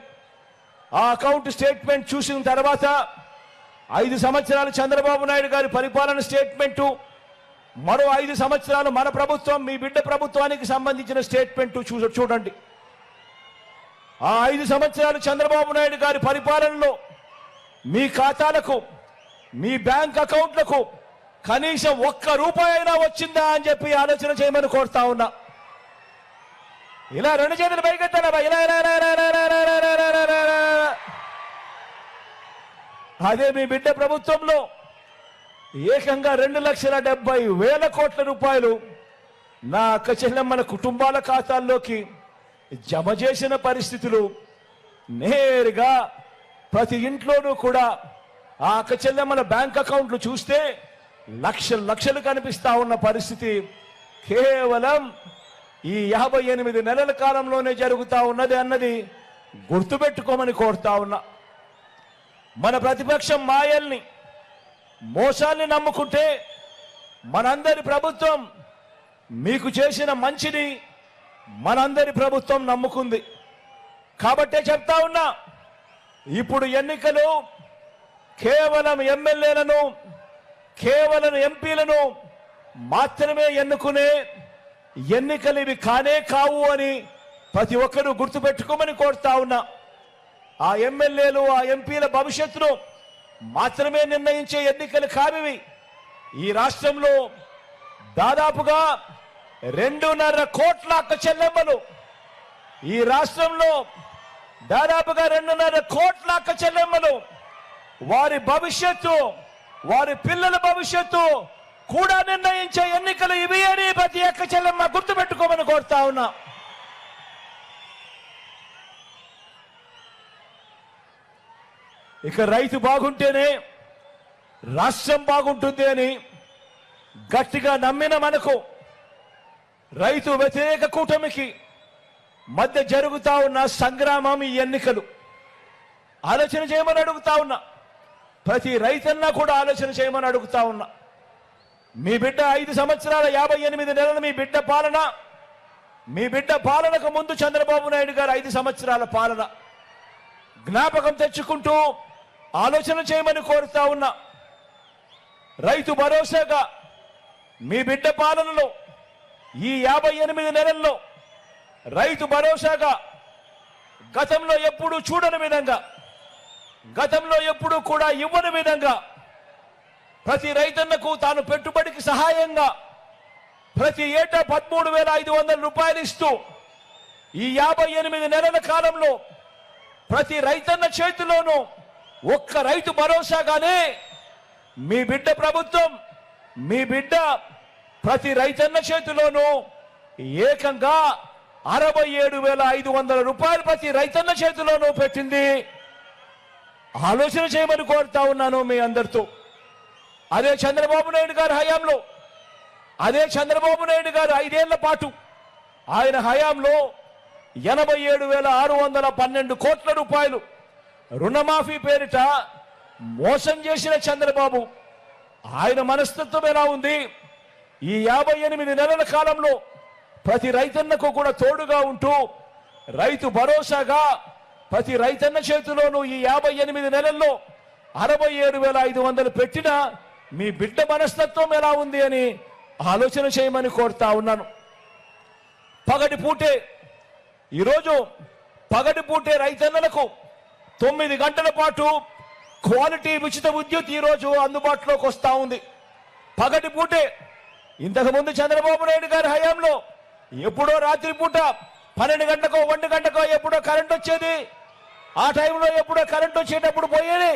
ఆ అకౌంట్ స్టేట్మెంట్ చూసిన తర్వాత 5 సంవత్సరాలు చంద్రబాబు నాయుడు గారి పరిపాలన స్టేట్మెంటు, మరో 5 సంవత్సరాలు మన ప్రభుత్వం, మీ బిడ్డ ప్రభుత్వానికి సంబంధించిన స్టేట్మెంట్ చూడండి. ఆ 5 సంవత్సరాలు చంద్రబాబు నాయుడు గారి పరిపాలనలో మీ ఖాతాలకు, మీ బ్యాంక్ అకౌంట్లకు కనీసం 1 రూపాయి అయినా వచ్చిందా అని చెప్పి ఆలోచన చేయమని కోరుతా ఉన్నా. ఇలా 2 చేతులు పైకెత్తాలా? ఇలా అదే మీ బిడ్డ ప్రభుత్వంలో ఏకంగా 2,70,000 కోట్ల రూపాయలు నా అక్క చెల్లెమ్మల కుటుంబాల ఖాతాల్లోకి జమ చేసిన పరిస్థితులు నేరుగా ప్రతి ఇంట్లోనూ కూడా ఆ అక్క చెల్లెమ్మల బ్యాంక్ అకౌంట్లు చూస్తే లక్షలు కనిపిస్తా ఉన్న పరిస్థితి కేవలం ఈ 58 నెలల కాలంలోనే జరుగుతా ఉన్నది అన్నది గుర్తుపెట్టుకోమని కోరుతా ఉన్నా. మన ప్రతిపక్షం మాయల్ని, మోసాల్ని నమ్ముకుంటే మనందరి ప్రభుత్వం మీకు చేసిన మంచిని మనందరి ప్రభుత్వం నమ్ముకుంది. కాబట్టే చెప్తా ఉన్నా, ఇప్పుడు ఎన్నికలు కేవలం ఎమ్మెల్యేలను, కేవలం ఎంపీలను మాత్రమే ఎన్నుకునే ఎన్నికలు ఇవి కానే కావు అని ప్రతి ఒక్కరూ గుర్తుపెట్టుకోమని కోరుతా ఉన్నా. ఆ ఎమ్మెల్యేలు, ఆ ఎంపీల భవిష్యత్తును మాత్రమే నిర్ణయించే ఎన్నికలు కావివి. ఈ రాష్ట్రంలో దాదాపుగా 2.5 కోట్ల అక్క చెల్లెమ్మలు, ఈ రాష్ట్రంలో దాదాపుగా 2.5 కోట్ల అక్క చెల్లెమ్మలు వారి భవిష్యత్తు, వారి పిల్లల భవిష్యత్తు కూడా నిర్ణయించే ఎన్నికలు ఇవి అని ప్రతి ఒక్క చెల్లెమ్మ గుర్తుపెట్టుకోమని కోరుతా ఉన్నా. ఇక రైతు బాగుంటేనే రాష్ట్రం బాగుంటుంది అని గట్టిగా నమ్మిన మనకు రైతు వ్యతిరేక కూటమికి మధ్య జరుగుతా ఉన్న సంగ్రామం ఈ ఎన్నికలు. ఆలోచన చేయమని అడుగుతా ఉన్నా. ప్రతి రైతన్నా కూడా ఆలోచన చేయమని అడుగుతా ఉన్నా. మీ బిడ్డ 5 సంవత్సరాల 58 నెలల మీ బిడ్డ పాలనకు ముందు చంద్రబాబు నాయుడు గారు 5 సంవత్సరాల పాలన జ్ఞాపకం తెచ్చుకుంటూ ఆలోచన చేయమని కోరుతా ఉన్నా. రైతు భరోసాగా మీ బిడ్డ పాలనలో ఈ 58 నెలల్లో రైతు భరోసాగా గతంలో ఎప్పుడూ చూడని విధంగా, గతంలో ఎప్పుడూ కూడా ఇవ్వని విధంగా ప్రతి రైతన్నకు తాను పెట్టుబడికి సహాయంగా ప్రతి ఏటా 13,500 రూపాయలు ఇస్తూ ఈ 58 నెలల కాలంలో ప్రతి రైతన్న చేతిలోనూ ఒక్క రైతు భరోసాగానే మీ బిడ్డ ప్రభుత్వం, మీ బిడ్డ ప్రతి రైతన్న చేతిలోనూ ఏకంగా 67,500 రూపాయలు ప్రతి రైతన్న చేతిలోనూ పెట్టింది. ఆలోచన చేయమని కోరుతా ఉన్నాను మీ అందరితో. అదే చంద్రబాబు నాయుడు గారి హయాంలో, అదే చంద్రబాబు నాయుడు గారు 5 ఏళ్ల పాటు ఆయన హయాంలో 87,612 కోట్ల రూపాయలు రుణమాఫీ పేరిట మోసం చేసిన చంద్రబాబు, ఆయన మనస్తత్వం ఎలా ఉంది? ఈ 58 నెలల కాలంలో ప్రతి రైతన్నకు కూడా తోడుగా ఉంటూ రైతు భరోసాగా ప్రతి రైతన్న చేతిలోనూ ఈ 58 నెలల్లో 67,500 పెట్టిన మీ బిడ్డ మనస్తత్వం ఎలా ఉంది అని ఆలోచన చేయమని కోరుతా ఉన్నాను. పగటిపూటే ఈరోజు పగటిపూటే రైతన్నలకు 9 గంటల పాటు క్వాలిటీ ఉచిత విద్యుత్ ఈరోజు అందుబాటులోకి వస్తా ఉంది. పగటిపూటే ఇంతకుముందు చంద్రబాబు నాయుడు గారి హయాంలో ఎప్పుడో రాత్రిపూట 12 గంటకో 1 గంటకో ఎప్పుడో కరెంట్ వచ్చేది. ఆ టైంలో ఎప్పుడో కరెంట్ వచ్చేటప్పుడు పోయేది,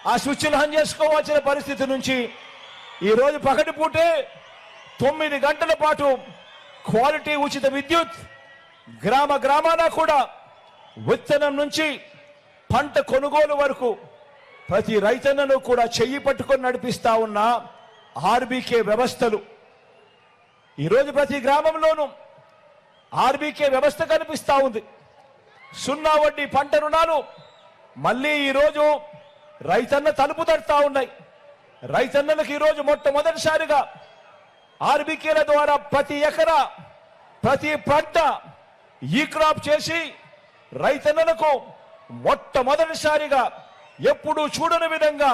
ఆ స్విచ్లు ఆన్ చేసుకోవాల్సిన పరిస్థితి నుంచి ఈరోజు పగటిపూటే 9 గంటల పాటు క్వాలిటీ ఉచిత విద్యుత్, గ్రామ గ్రామాన కూడా విత్తనం నుంచి పంట కొనుగోలు వరకు ప్రతి రైతన్నను కూడా చెయ్యి పట్టుకొని నడిపిస్తా ఉన్న ఆర్బీకే వ్యవస్థలు. ఈరోజు ప్రతి గ్రామంలోనూ ఆర్బీకే వ్యవస్థ కనిపిస్తా ఉంది. 0 వడ్డీ పంట రుణాలు మళ్ళీ ఈరోజు రైతన్న తలుపు తడతా ఉన్నాయి. రైతన్నలకు ఈరోజు మొట్టమొదటిసారిగా ఆర్బీకేల ద్వారా ప్రతి ఎకరా ప్రతి పంట ఈ క్రాప్ చేసి రైతన్నలకు మొట్టమొదటిసారిగా ఎప్పుడూ చూడని విధంగా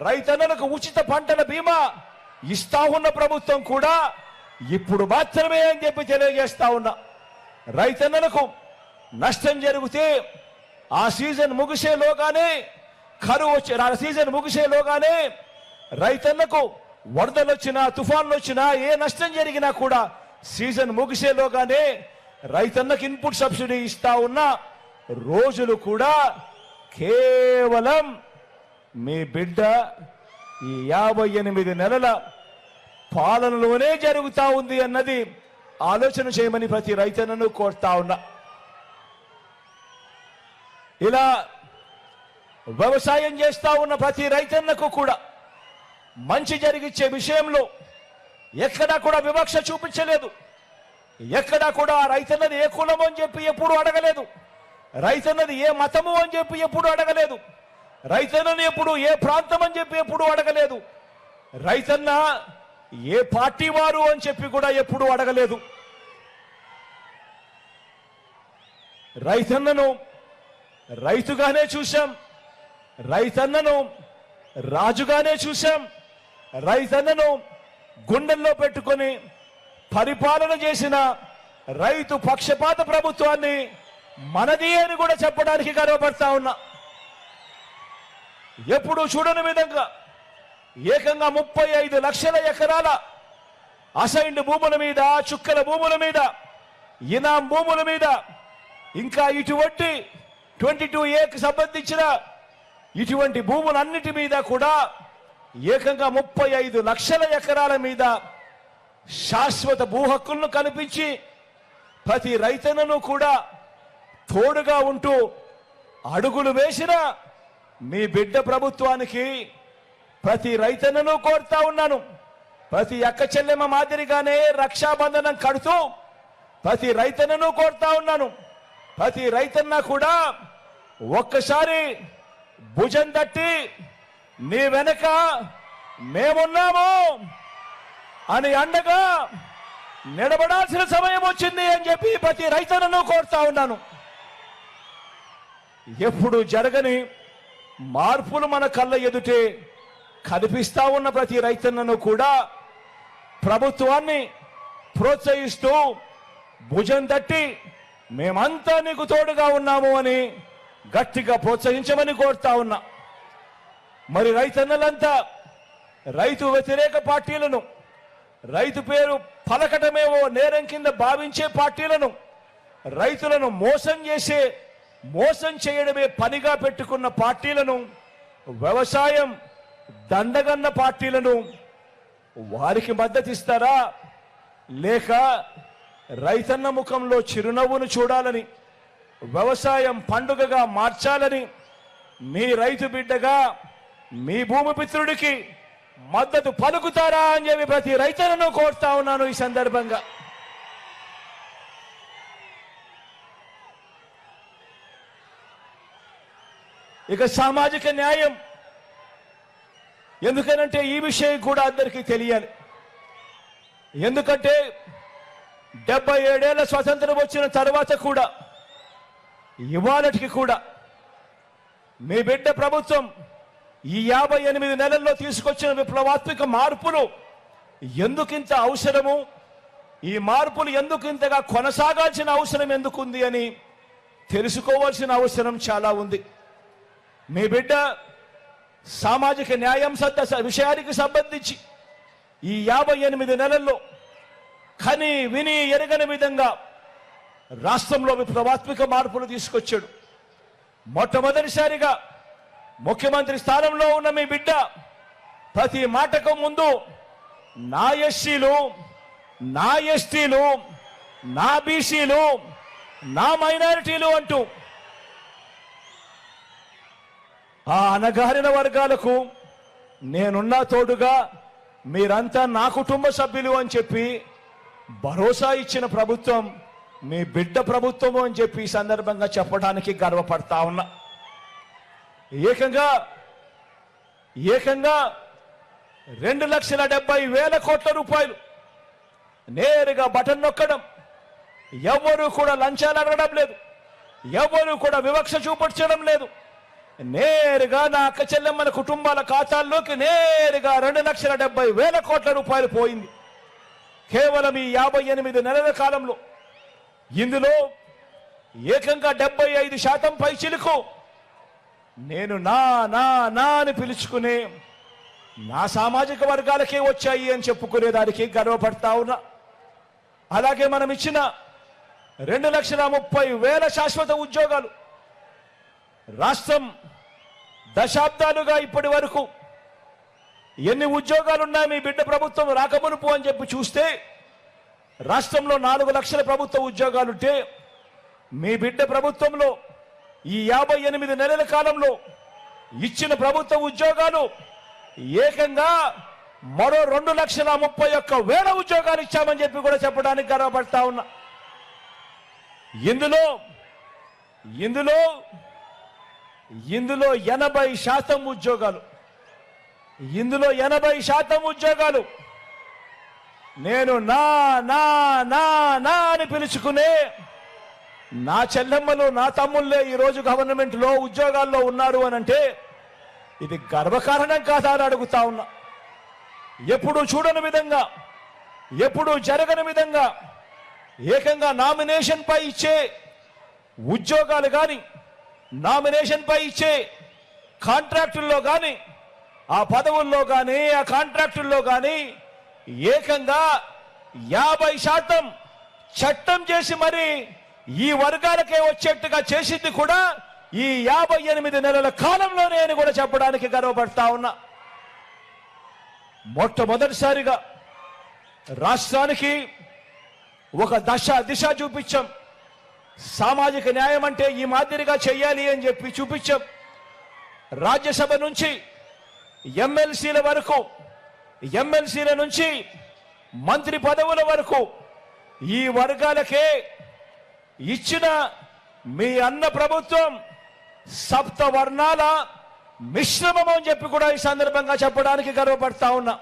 రైతన్నలకు ఉచిత పంటల బీమా ఇస్తా ఉన్న ప్రభుత్వం కూడా ఇప్పుడు మాత్రమే అని చెప్పి తెలియజేస్తా ఉన్నా. రైతన్నలకు నష్టం జరిగితే ఆ సీజన్ ముగిసేలోగానే కరువు వచ్చి ఆ సీజన్ ముగిసేలోగానే రైతన్నకు వరదలు వచ్చినా తుఫాన్లు వచ్చినా ఏ నష్టం జరిగినా కూడా సీజన్ ముగిసేలోగానే రైతన్నకు ఇన్పుట్ సబ్సిడీ ఇస్తా ఉన్న రోజులు కూడా కేవలం మీ బిడ్డ ఈ 58 నెలల పాలనలోనే జరుగుతా ఉంది అన్నది ఆలోచన చేయమని ప్రతి రైతన్నను కోరుతా ఉన్నా. ఇలా వ్యవసాయం చేస్తా ఉన్న ప్రతి రైతన్నకు కూడా మంచి జరిగిచ్చే విషయంలో ఎక్కడా కూడా వివక్ష చూపించలేదు. ఎక్కడా కూడా రైతన్నది ఏ కులము అని చెప్పి ఎప్పుడు అడగలేదు. రైతన్నది ఏ మతము అని చెప్పి ఎప్పుడు అడగలేదు. రైతన్నని ఎప్పుడు ఏ ప్రాంతం అని చెప్పి ఎప్పుడు అడగలేదు. రైతన్న ఏ పార్టీ వారు అని చెప్పి కూడా ఎప్పుడు అడగలేదు. రైతన్నను రైతుగానే చూశాం, రైతన్నను రాజుగానే చూశాం, రైతన్నను గుండెల్లో పెట్టుకొని పరిపాలన చేసిన రైతు పక్షపాత ప్రభుత్వాన్ని మనది అని కూడా చెప్పడానికి గర్వపడతా ఉన్నా. ఎప్పుడు చూడని విధంగా ఏకంగా 35 లక్షల ఎకరాల అసైన్డ్ భూముల మీద, చుక్కల భూముల మీద, ఇనాం భూముల మీద, ఇంకా ఇటువంటి 22A కి సంబంధించిన ఇటువంటి భూములన్నిటి మీద కూడా ఏకంగా 35 లక్షల ఎకరాల మీద శాశ్వత భూ హక్కులను కల్పించి ప్రతి రైతన్నను కూడా తోడుగా ఉంటూ అడుగులు వేసిన మీ బిడ్డ ప్రభుత్వానికి ప్రతి రైతన్నను కోరుతా ఉన్నాను. ప్రతి అక్క చెల్లెమ్మ మాదిరిగానే రక్షాబంధనం కడుతూ ప్రతి రైతన్నను కోరుతా ఉన్నాను. ప్రతి రైతన్న కూడా ఒక్కసారి భుజం తట్టి నీ వెనక మేమున్నాము అని అండగా నిలబడాల్సిన సమయం వచ్చింది అని చెప్పి ప్రతి రైతన్నను కోరుతా ఉన్నాను. ఎప్పుడు జరగని మార్పులు మన కళ్ళ ఎదుటే కనిపిస్తా ఉన్న ప్రతి రైతన్నను కూడా ప్రభుత్వాన్ని ప్రోత్సహిస్తూ భుజం తట్టి మేమంతా నీకు తోడుగా ఉన్నాము అని గట్టిగా ప్రోత్సహించమని కోరుతా ఉన్నా. మరి రైతన్నలంతా రైతు వ్యతిరేక పార్టీలను, రైతు పేరు పలకటమేవో నేరం కింద భావించే పార్టీలను, రైతులను మోసం చేయడమే పనిగా పెట్టుకున్న పార్టీలను, వ్యవసాయం దండగన్న పార్టీలను వారికి మద్దతు ఇస్తారా, లేక రైతన్న ముఖంలో చిరునవ్వును చూడాలని, వ్యవసాయం పండుగగా మార్చాలని మీ రైతు బిడ్డగా మీ భూమిపుత్రుడికి మద్దతు పలుకుతారా అని చెప్పి ప్రతి రైతన్నను కోరుతా ఉన్నాను. ఈ సందర్భంగా ఇక సామాజిక న్యాయం, ఎందుకనంటే ఈ విషయం కూడా అందరికీ తెలియాలి. ఎందుకంటే 77 ఏళ్ల స్వతంత్రం వచ్చిన తర్వాత కూడా ఇవాళటికి కూడా మీ బిడ్డ ప్రభుత్వం ఈ 58 నెలల్లో తీసుకొచ్చిన విప్లవాత్మక మార్పులు ఎందుకింత అవసరము, ఈ మార్పులు ఎందుకింతగా కొనసాగాల్సిన అవసరం ఎందుకుంది అని తెలుసుకోవాల్సిన అవసరం చాలా ఉంది. మీ బిడ్డ సామాజిక న్యాయం విషయానికి సంబంధించి ఈ 58 నెలల్లో కని విని ఎరగని విధంగా రాష్ట్రంలో విప్లవాత్మక మార్పులు తీసుకొచ్చాడు. మొట్టమొదటిసారిగా ముఖ్యమంత్రి స్థానంలో ఉన్న మీ బిడ్డ ప్రతి మాటకు ముందు నా ఎస్సీలు, నా ఎస్టీలు, నా బీసీలు, నా మైనారిటీలు అంటూ ఆ అణగారిన వర్గాలకు నేనున్నా తోడుగా, మీరంతా నా కుటుంబ సభ్యులు అని చెప్పి భరోసా ఇచ్చిన ప్రభుత్వం మీ బిడ్డ ప్రభుత్వం అని చెప్పి ఈ సందర్భంగా చెప్పడానికి గర్వపడతా ఉన్నా. ఏకంగా 2,70,000 కోట్ల రూపాయలు నేరుగా బటన్ నొక్కడం, ఎవరు కూడా లంచాలు అడగడం లేదు, ఎవరు కూడా వివక్ష చూపించడం లేదు. నేరుగా నా అక్క చెల్లెమ్మల కుటుంబాల ఖాతాల్లోకి నేరుగా 2,70,000 కోట్ల రూపాయలు పోయింది కేవలం ఈ 58 నెలల కాలంలో. ఇందులో ఏకంగా 75% పై చిలుకు నేను నా నా నా అని పిలుచుకునే నా సామాజిక వర్గాలకే వచ్చాయి అని చెప్పుకునేదానికి గర్వపడతా ఉన్నా. అలాగే మనం ఇచ్చిన 2,30,000 శాశ్వత ఉద్యోగాలు రాష్ట్రం దశాబ్దాలుగా ఇప్పటి వరకు ఎన్ని ఉద్యోగాలున్నా మీ బిడ్డ ప్రభుత్వం రాకమునుపు అని చెప్పి చూస్తే రాష్ట్రంలో 4 లక్షల ప్రభుత్వ ఉద్యోగాలుంటే మీ బిడ్డ ప్రభుత్వంలో ఈ 58 నెలల కాలంలో ఇచ్చిన ప్రభుత్వ ఉద్యోగాలు ఏకంగా మరో 2,31,000 ఉద్యోగాలు ఇచ్చామని చెప్పి కూడా చెప్పడానికి గర్వపడతా ఉన్నా. ఇందులో 80% ఉద్యోగాలు, ఇందులో 80% ఉద్యోగాలు నేను నా నా నా నా అని పిలుచుకునే నా చెల్లెమ్మలు, నా తమ్ముళ్ళే ఈరోజు గవర్నమెంట్లో ఉద్యోగాల్లో ఉన్నారు అని అంటే ఇది గర్వకారణం కాదా అని అడుగుతా ఉన్నా. ఎప్పుడు చూడని విధంగా, ఎప్పుడు జరగని విధంగా ఏకంగా నామినేషన్ పై ఇచ్చే ఉద్యోగాలు కానీ, నామినేషన్ పై ఇచ్చే కాంట్రాక్టుల్లో కానీ, ఆ పదవుల్లో కానీ, ఆ కాంట్రాక్టుల్లో కానీ ఏకంగా 50% చట్టం చేసి మరి ఈ వర్గాలకే వచ్చేట్టుగా చేసింది కూడా ఈ 58 నెలల కాలంలోనే అని కూడా చెప్పడానికి గర్వపడతా ఉన్నా. మొట్టమొదటిసారిగా రాష్ట్రానికి ఒక దిశ చూపించాం. సామాజిక న్యాయం అంటే ఈ మాదిరిగా చెయ్యాలి అని చెప్పి చూపించాం. రాజ్యసభ నుంచి ఎమ్మెల్సీల వరకు, ఎమ్మెల్సీల నుంచి మంత్రి పదవుల వరకు ఈ వర్గాలకే ఇచ్చిన మీ అన్న ప్రభుత్వం సప్త వర్ణాల మిశ్రమం అని చెప్పి కూడా ఈ సందర్భంగా చెప్పడానికి గర్వపడతా ఉన్నా.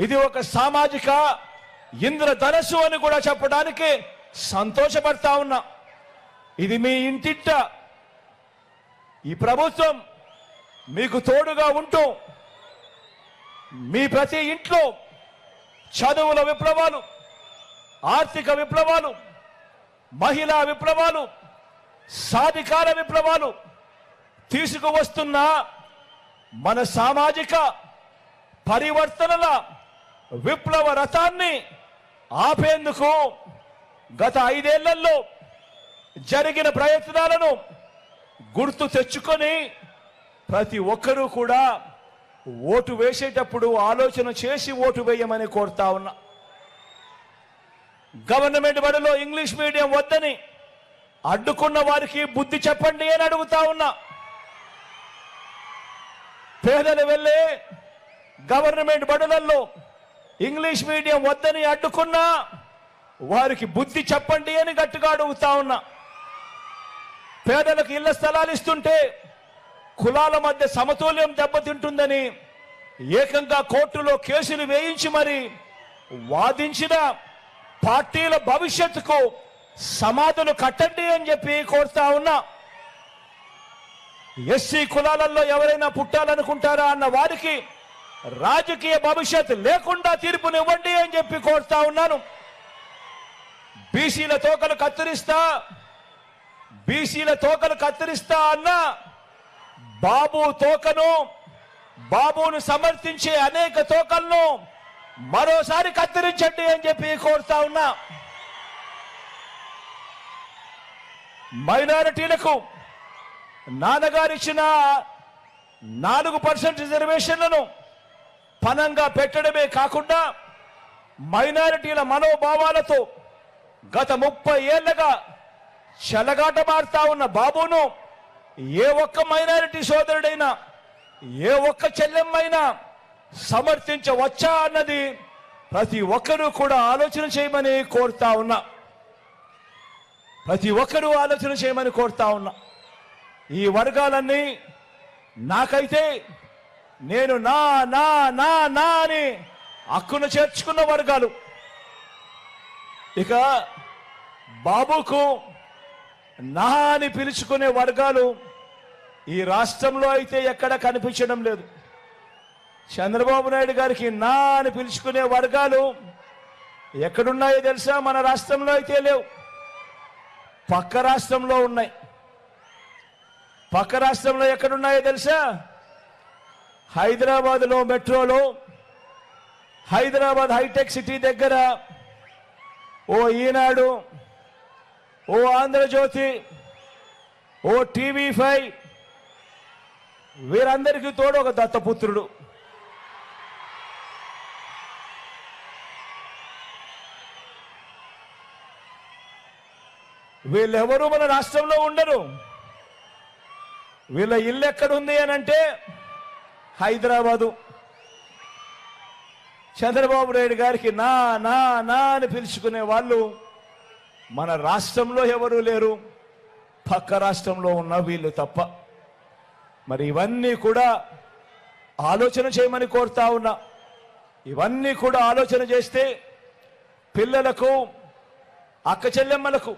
ఇది ఒక సామాజిక ఇంద్రధనస్సు అని కూడా చెప్పడానికి సంతోషపడతా ఉన్నా. ఇది మీ ఇంటింట ఈ ప్రభుత్వం మీకు తోడుగా ఉంటూ మీ ప్రతి ఇంట్లో చదువుల విప్లవాలు, ఆర్థిక విప్లవాలు, మహిళా విప్లవాలు, సాధికార విప్లవాలు తీసుకువస్తున్న మన సామాజిక పరివర్తనల విప్లవ రథాన్ని ఆపేందుకు గత 5 ఏళ్లలో జరిగిన ప్రయత్నాలను గుర్తు తెచ్చుకొని ప్రతి ఒక్కరూ కూడా ఓటు వేసేటప్పుడు ఆలోచన చేసి ఓటు వేయమని కోరుతా ఉన్నా. గవర్నమెంట్ బడిలో ఇంగ్లీష్ మీడియం వద్దని అడ్డుకున్న వారికి బుద్ధి చెప్పండి అని అడుగుతా ఉన్నా. పేదలు వెళ్ళే గవర్నమెంట్ బడులలో ఇంగ్లీష్ మీడియం వద్దని అడ్డుకున్నా వారికి బుద్ధి చెప్పండి అని గట్టిగా అడుగుతా ఉన్నా. పేదలకు ఇళ్ల స్థలాలు ఇస్తుంటే కులాల మధ్య సమతుల్యం దెబ్బతింటుందని ఏకంగా కోర్టులో కేసులు వేయించి మరి వాదించిన పార్టీల భవిష్యత్తుకు సమాధులు కట్టండి అని చెప్పి కోరుతా ఉన్నా. ఎస్సీ కులాలలో ఎవరైనా పుట్టాలనుకుంటారా అన్న వారికి రాజకీయ భవిష్యత్ లేకుండా తీర్పునివ్వండి అని చెప్పి కోరుతా ఉన్నాను. బీసీల తోకలు కత్తిరిస్తా అన్న బాబును సమర్థించే అనేక తోకలను మరోసారి కత్తిరించండి అని చెప్పి కోరుతా ఉన్నా. మైనారిటీలకు నాన్నగారిచ్చిన 4% రిజర్వేషన్లను పనంగా పెట్టడమే కాకుండా మైనారిటీల మనోభావాలతో గత 30 ఏళ్లుగా చెలగాటమాడుతా ఉన్న బాబును ఏ ఒక్క మైనారిటీ సోదరుడైనా, ఏ ఒక్క చెల్లెమ్మైనా సమర్థించవచ్చా అన్నది ప్రతి ఒక్కరూ కూడా ఆలోచన చేయమని కోరుతా ఉన్నా. ప్రతి ఒక్కరూ ఆలోచన చేయమని కోరుతా ఉన్నా. ఈ వర్గాలన్నీ నాకైతే నేను నా నా నా నా అని హక్కును చేర్చుకున్న వర్గాలు. ఇక బాబుకు నా అని పిలుచుకునే వర్గాలు ఈ రాష్ట్రంలో అయితే ఎక్కడ కనిపించడం లేదు. చంద్రబాబు నాయుడు గారికి నా అని పిలుచుకునే వర్గాలు ఎక్కడున్నాయో తెలుసా? మన రాష్ట్రంలో అయితే లేవు, పక్క రాష్ట్రంలో ఉన్నాయి. పక్క రాష్ట్రంలో ఎక్కడున్నాయో తెలుసా? హైదరాబాద్లో మెట్రోలో, హైదరాబాద్ హైటెక్ సిటీ దగ్గర ఓ ఈనాడు, ఓ ఆంధ్రజ్యోతి, ఓ టీవీ5 వీరందరికీ తోడు ఒక దత్తపుత్రుడు. వీళ్ళెవరూ మన రాష్ట్రంలో ఉండరు. వీళ్ళ ఇల్లు ఎక్కడుంది అని అంటే హైదరాబాదు. చంద్రబాబు నాయుడు గారికి నా నా నా అని పిలుచుకునే వాళ్ళు మన రాష్ట్రంలో ఎవరూ లేరు, పక్క రాష్ట్రంలో ఉన్న వీళ్ళు తప్ప. మరి ఇవన్నీ కూడా ఆలోచన చేయమని కోరుతా ఉన్నా. ఇవన్నీ కూడా ఆలోచన చేస్తే పిల్లలకు, అక్క చెల్లెమ్మలకు,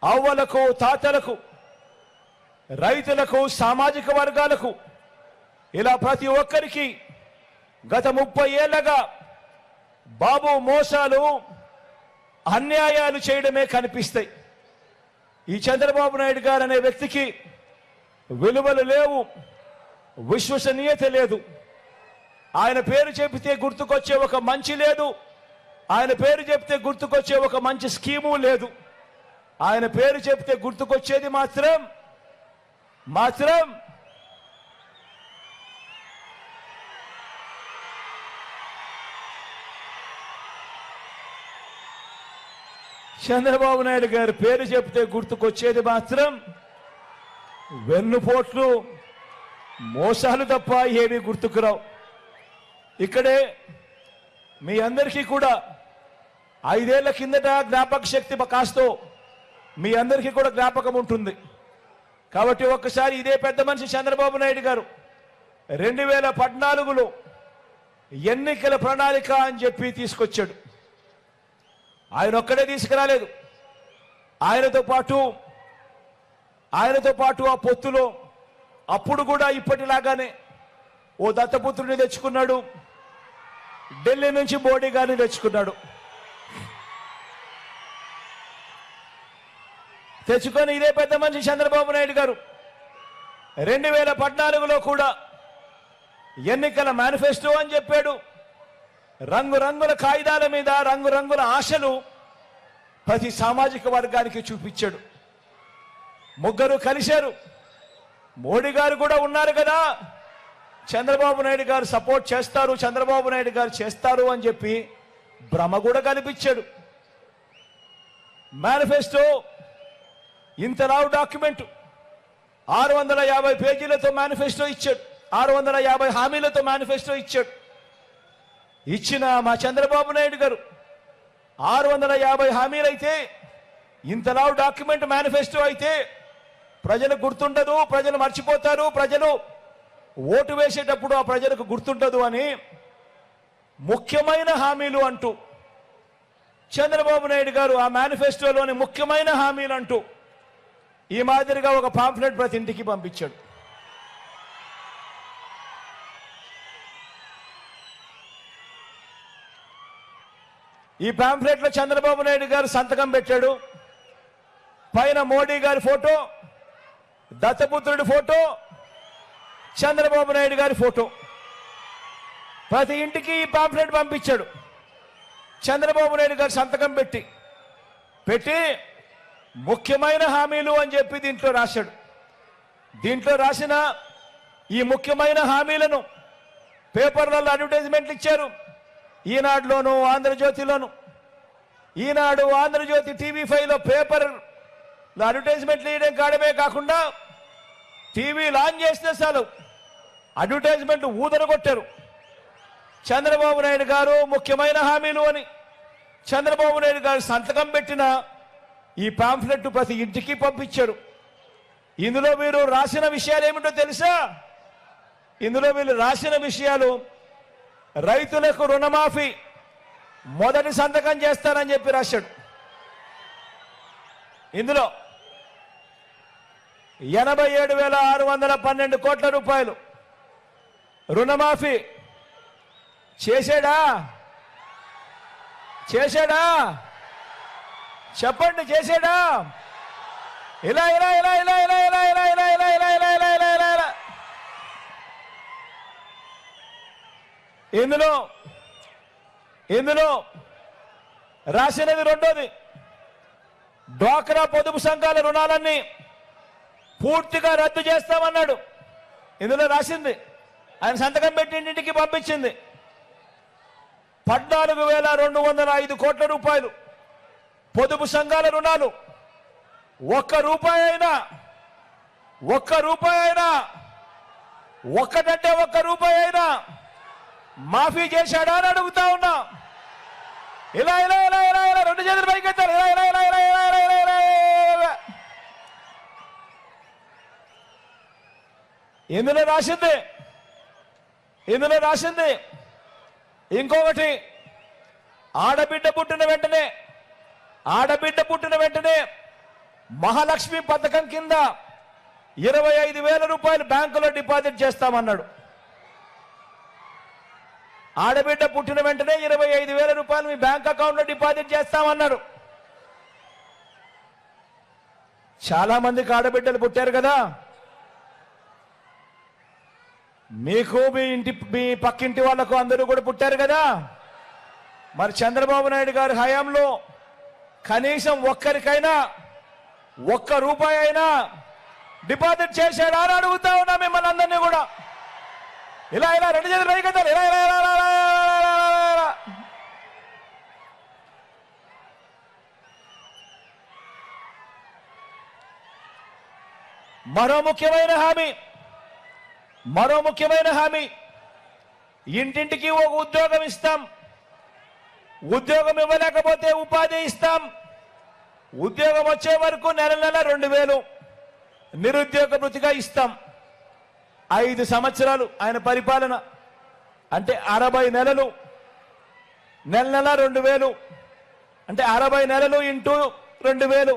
అవ్వలకు, తాతలకు, రైతులకు, సామాజిక వర్గాలకు, ఇలా ప్రతి ఒక్కరికి గత 30 ఏళ్లుగా బాబు మోసాలు, అన్యాయాలు చేయడమే కనిపిస్తాయి. ఈ చంద్రబాబు నాయుడు గారు అనే వ్యక్తికి విలువలు లేవు, విశ్వసనీయత లేదు. ఆయన పేరు చెబితే గుర్తుకొచ్చే ఒక మంచి లేదు, ఆయన పేరు చెప్తే గుర్తుకొచ్చే ఒక మంచి స్కీము లేదు. ఆయన పేరు చెప్తే గుర్తుకొచ్చేది మాత్రం మాత్రం చంద్రబాబు నాయుడు గారి పేరు చెప్తే గుర్తుకొచ్చేది మాత్రం వెన్నుపోట్లు మోసాలు తప్ప ఏమీ గుర్తుకురావు. ఇక్కడే మీ అందరికీ కూడా 5 ఏళ్ల కిందట జ్ఞాపక శక్తి కాస్తో మీ అందరికీ కూడా జ్ఞాపకం ఉంటుంది. కాబట్టి ఒక్కసారి ఇదే పెద్ద మనిషి చంద్రబాబు నాయుడు గారు 2014లో ఎన్నికల ప్రణాళిక అని చెప్పి తీసుకొచ్చాడు. ఆయన ఒక్కడే తీసుకురాలేదు. ఆయనతో పాటు ఆ పొత్తులో అప్పుడు కూడా ఇప్పటిలాగానే ఓ దత్తపుత్రుడిని తెచ్చుకున్నాడు, ఢిల్లీ నుంచి మోడీ గారిని తెచ్చుకున్నాడు. తెచ్చుకొని ఇదే పెద్ద మనిషి చంద్రబాబు నాయుడు గారు 2014లో కూడా ఎన్నికల మేనిఫెస్టో అని చెప్పాడు. రంగురంగుల కాగితాల మీద రంగురంగుల ఆశలు ప్రతి సామాజిక వర్గానికి చూపించాడు. ముగ్గురు కలిశారు. మోడీ గారు కూడా ఉన్నారు కదా, చంద్రబాబు నాయుడు గారు సపోర్ట్ చేస్తారు, చంద్రబాబు నాయుడు గారు చేస్తారు అని చెప్పి భ్రమ కూడా కల్పించాడు. మేనిఫెస్టో ఇంతలావు డాక్యుమెంట్ 650 పేజీలతో మేనిఫెస్టో ఇచ్చాడు. 650 హామీలతో మేనిఫెస్టో ఇచ్చాడు. ఇచ్చిన మా చంద్రబాబు నాయుడు గారు 650 హామీలైతే ఇంతలావు డాక్యుమెంట్ మేనిఫెస్టో అయితే ప్రజలకు గుర్తుండదు, ప్రజలు మర్చిపోతారు, ప్రజలు ఓటు వేసేటప్పుడు ఆ ప్రజలకు గుర్తుండదు అని ముఖ్యమైన హామీలు అంటూ చంద్రబాబు నాయుడు గారు ఆ మేనిఫెస్టోలోని ముఖ్యమైన హామీలు అంటూ ఈ మాదిరిగా ఒక పాంఫ్లెట్ ప్రతి ఇంటికి పంపించాడు. ఈ పాంఫ్లెట్లో చంద్రబాబు నాయుడు గారు సంతకం పెట్టాడు. పైన మోడీ గారి ఫోటో, దత్తపుత్రుడి ఫోటో, చంద్రబాబు నాయుడు గారి ఫోటో. ప్రతి ఇంటికి ఈ పాంఫ్లెట్ పంపించాడు. చంద్రబాబు నాయుడు గారు సంతకం పెట్టి ముఖ్యమైన హామీలు అని చెప్పి దీంట్లో రాశాడు. దీంట్లో రాసిన ఈ ముఖ్యమైన హామీలను పేపర్లలో అడ్వర్టైజ్మెంట్లు ఇచ్చారు. ఈనాడులోను, ఆంధ్రజ్యోతిలోను. ఈనాడు, ఆంధ్రజ్యోతి, TV5లో పేపర్ అడ్వర్టైజ్మెంట్లు ఇవ్వడం కాడమే కాకుండా టీవీ లాంచ్ చేస్తే చాలు అడ్వర్టైజ్మెంట్ ఊదరగొట్టారు. చంద్రబాబు నాయుడు గారు ముఖ్యమైన హామీలు అని చంద్రబాబు నాయుడు గారు సంతకం పెట్టిన ఈ పాంఫ్లెట్ ప్రతి ఇంటికి పంపించారు. ఇందులో మీరు రాసిన విషయాలు ఏమిటో తెలుసా? ఇందులో వీళ్ళు రాసిన విషయాలు రైతులకు రుణమాఫీ మొదటి సంతకం చేస్తారని చెప్పి రాశాడు. ఇందులో 87,612 కోట్ల రూపాయలు రుణమాఫీ చేశాడా? చెప్పండి, చేశాడా? ఇలా ఇలా ఇలా ఇలా ఇలా ఇలా ఇలా ఇలా ఇలా ఇలా ఇలా ఇలా ఇలా ఇలా ఇలా ఇందులో రాసినది రెండోది, డ్వాక్రా పొదుపు సంఘాల రుణాలన్నీ పూర్తిగా రద్దు చేస్తామన్నాడు. ఇందులో రాసింది, ఆయన సంతకం పెట్టి ఇంటికి పంపించింది. 14,205 కోట్ల రూపాయలు పొదుపు సంఘాల రుణాలు. ఒక్క రూపాయి అయినా ఒక్కటంటే ఒక్క రూపాయి అయినా మాఫీ చేశాడా అని అడుగుతా ఉన్నా. ఇలా ఇలా ఇలా ఇలా ఇలా రెండు చేతులు పైకెత్తారు. ఇలా ఇలా ఇలా ఇలా ఇలా ఇలా ఇలా ఇలా ఇందులో రాసింది ఇంకొకటి, ఆడబిడ్డ పుట్టిన వెంటనే మహాలక్ష్మి పథకం కింద 25,000 రూపాయలు బ్యాంకులో డిపాజిట్ చేస్తామన్నాడు. ఆడబిడ్డ పుట్టిన వెంటనే 25,000 రూపాయలు మీ బ్యాంక్ అకౌంట్లో డిపాజిట్ చేస్తామన్నాడు. చాలా మందికి ఆడబిడ్డలు పుట్టారు కదా. మీకు మీ పక్కింటి వాళ్లకు అందరూ కూడా పుట్టారు కదా. మరి చంద్రబాబు నాయుడు గారి హయాంలో కనీసం ఒక్కరికైనా ఒక్క రూపాయి అయినా డిపాజిట్ చేశాడా అని అడుగుతా ఉన్నా మిమ్మల్ని అందరినీ కూడా. ఇలా ఇలా రెండు చేతులు పైకి ఎత్తాలి. ఇలా ఇలా ఇలా ఇలా ఇలా. మరో ముఖ్యమైన హామీ ఇంటింటికి ఒక ఉద్యోగం ఇస్తాం. ఉద్యోగం ఇవ్వలేకపోతే ఉపాధి ఇస్తాం. ఉద్యోగం వచ్చే వరకు నెల 2,000 నిరుద్యోగ భృతిగా ఇస్తాం. 5 సంవత్సరాలు ఆయన పరిపాలన అంటే 60 నెలలు, నెల 2,000 అంటే 60 నెలలు ఇంటూ 2,000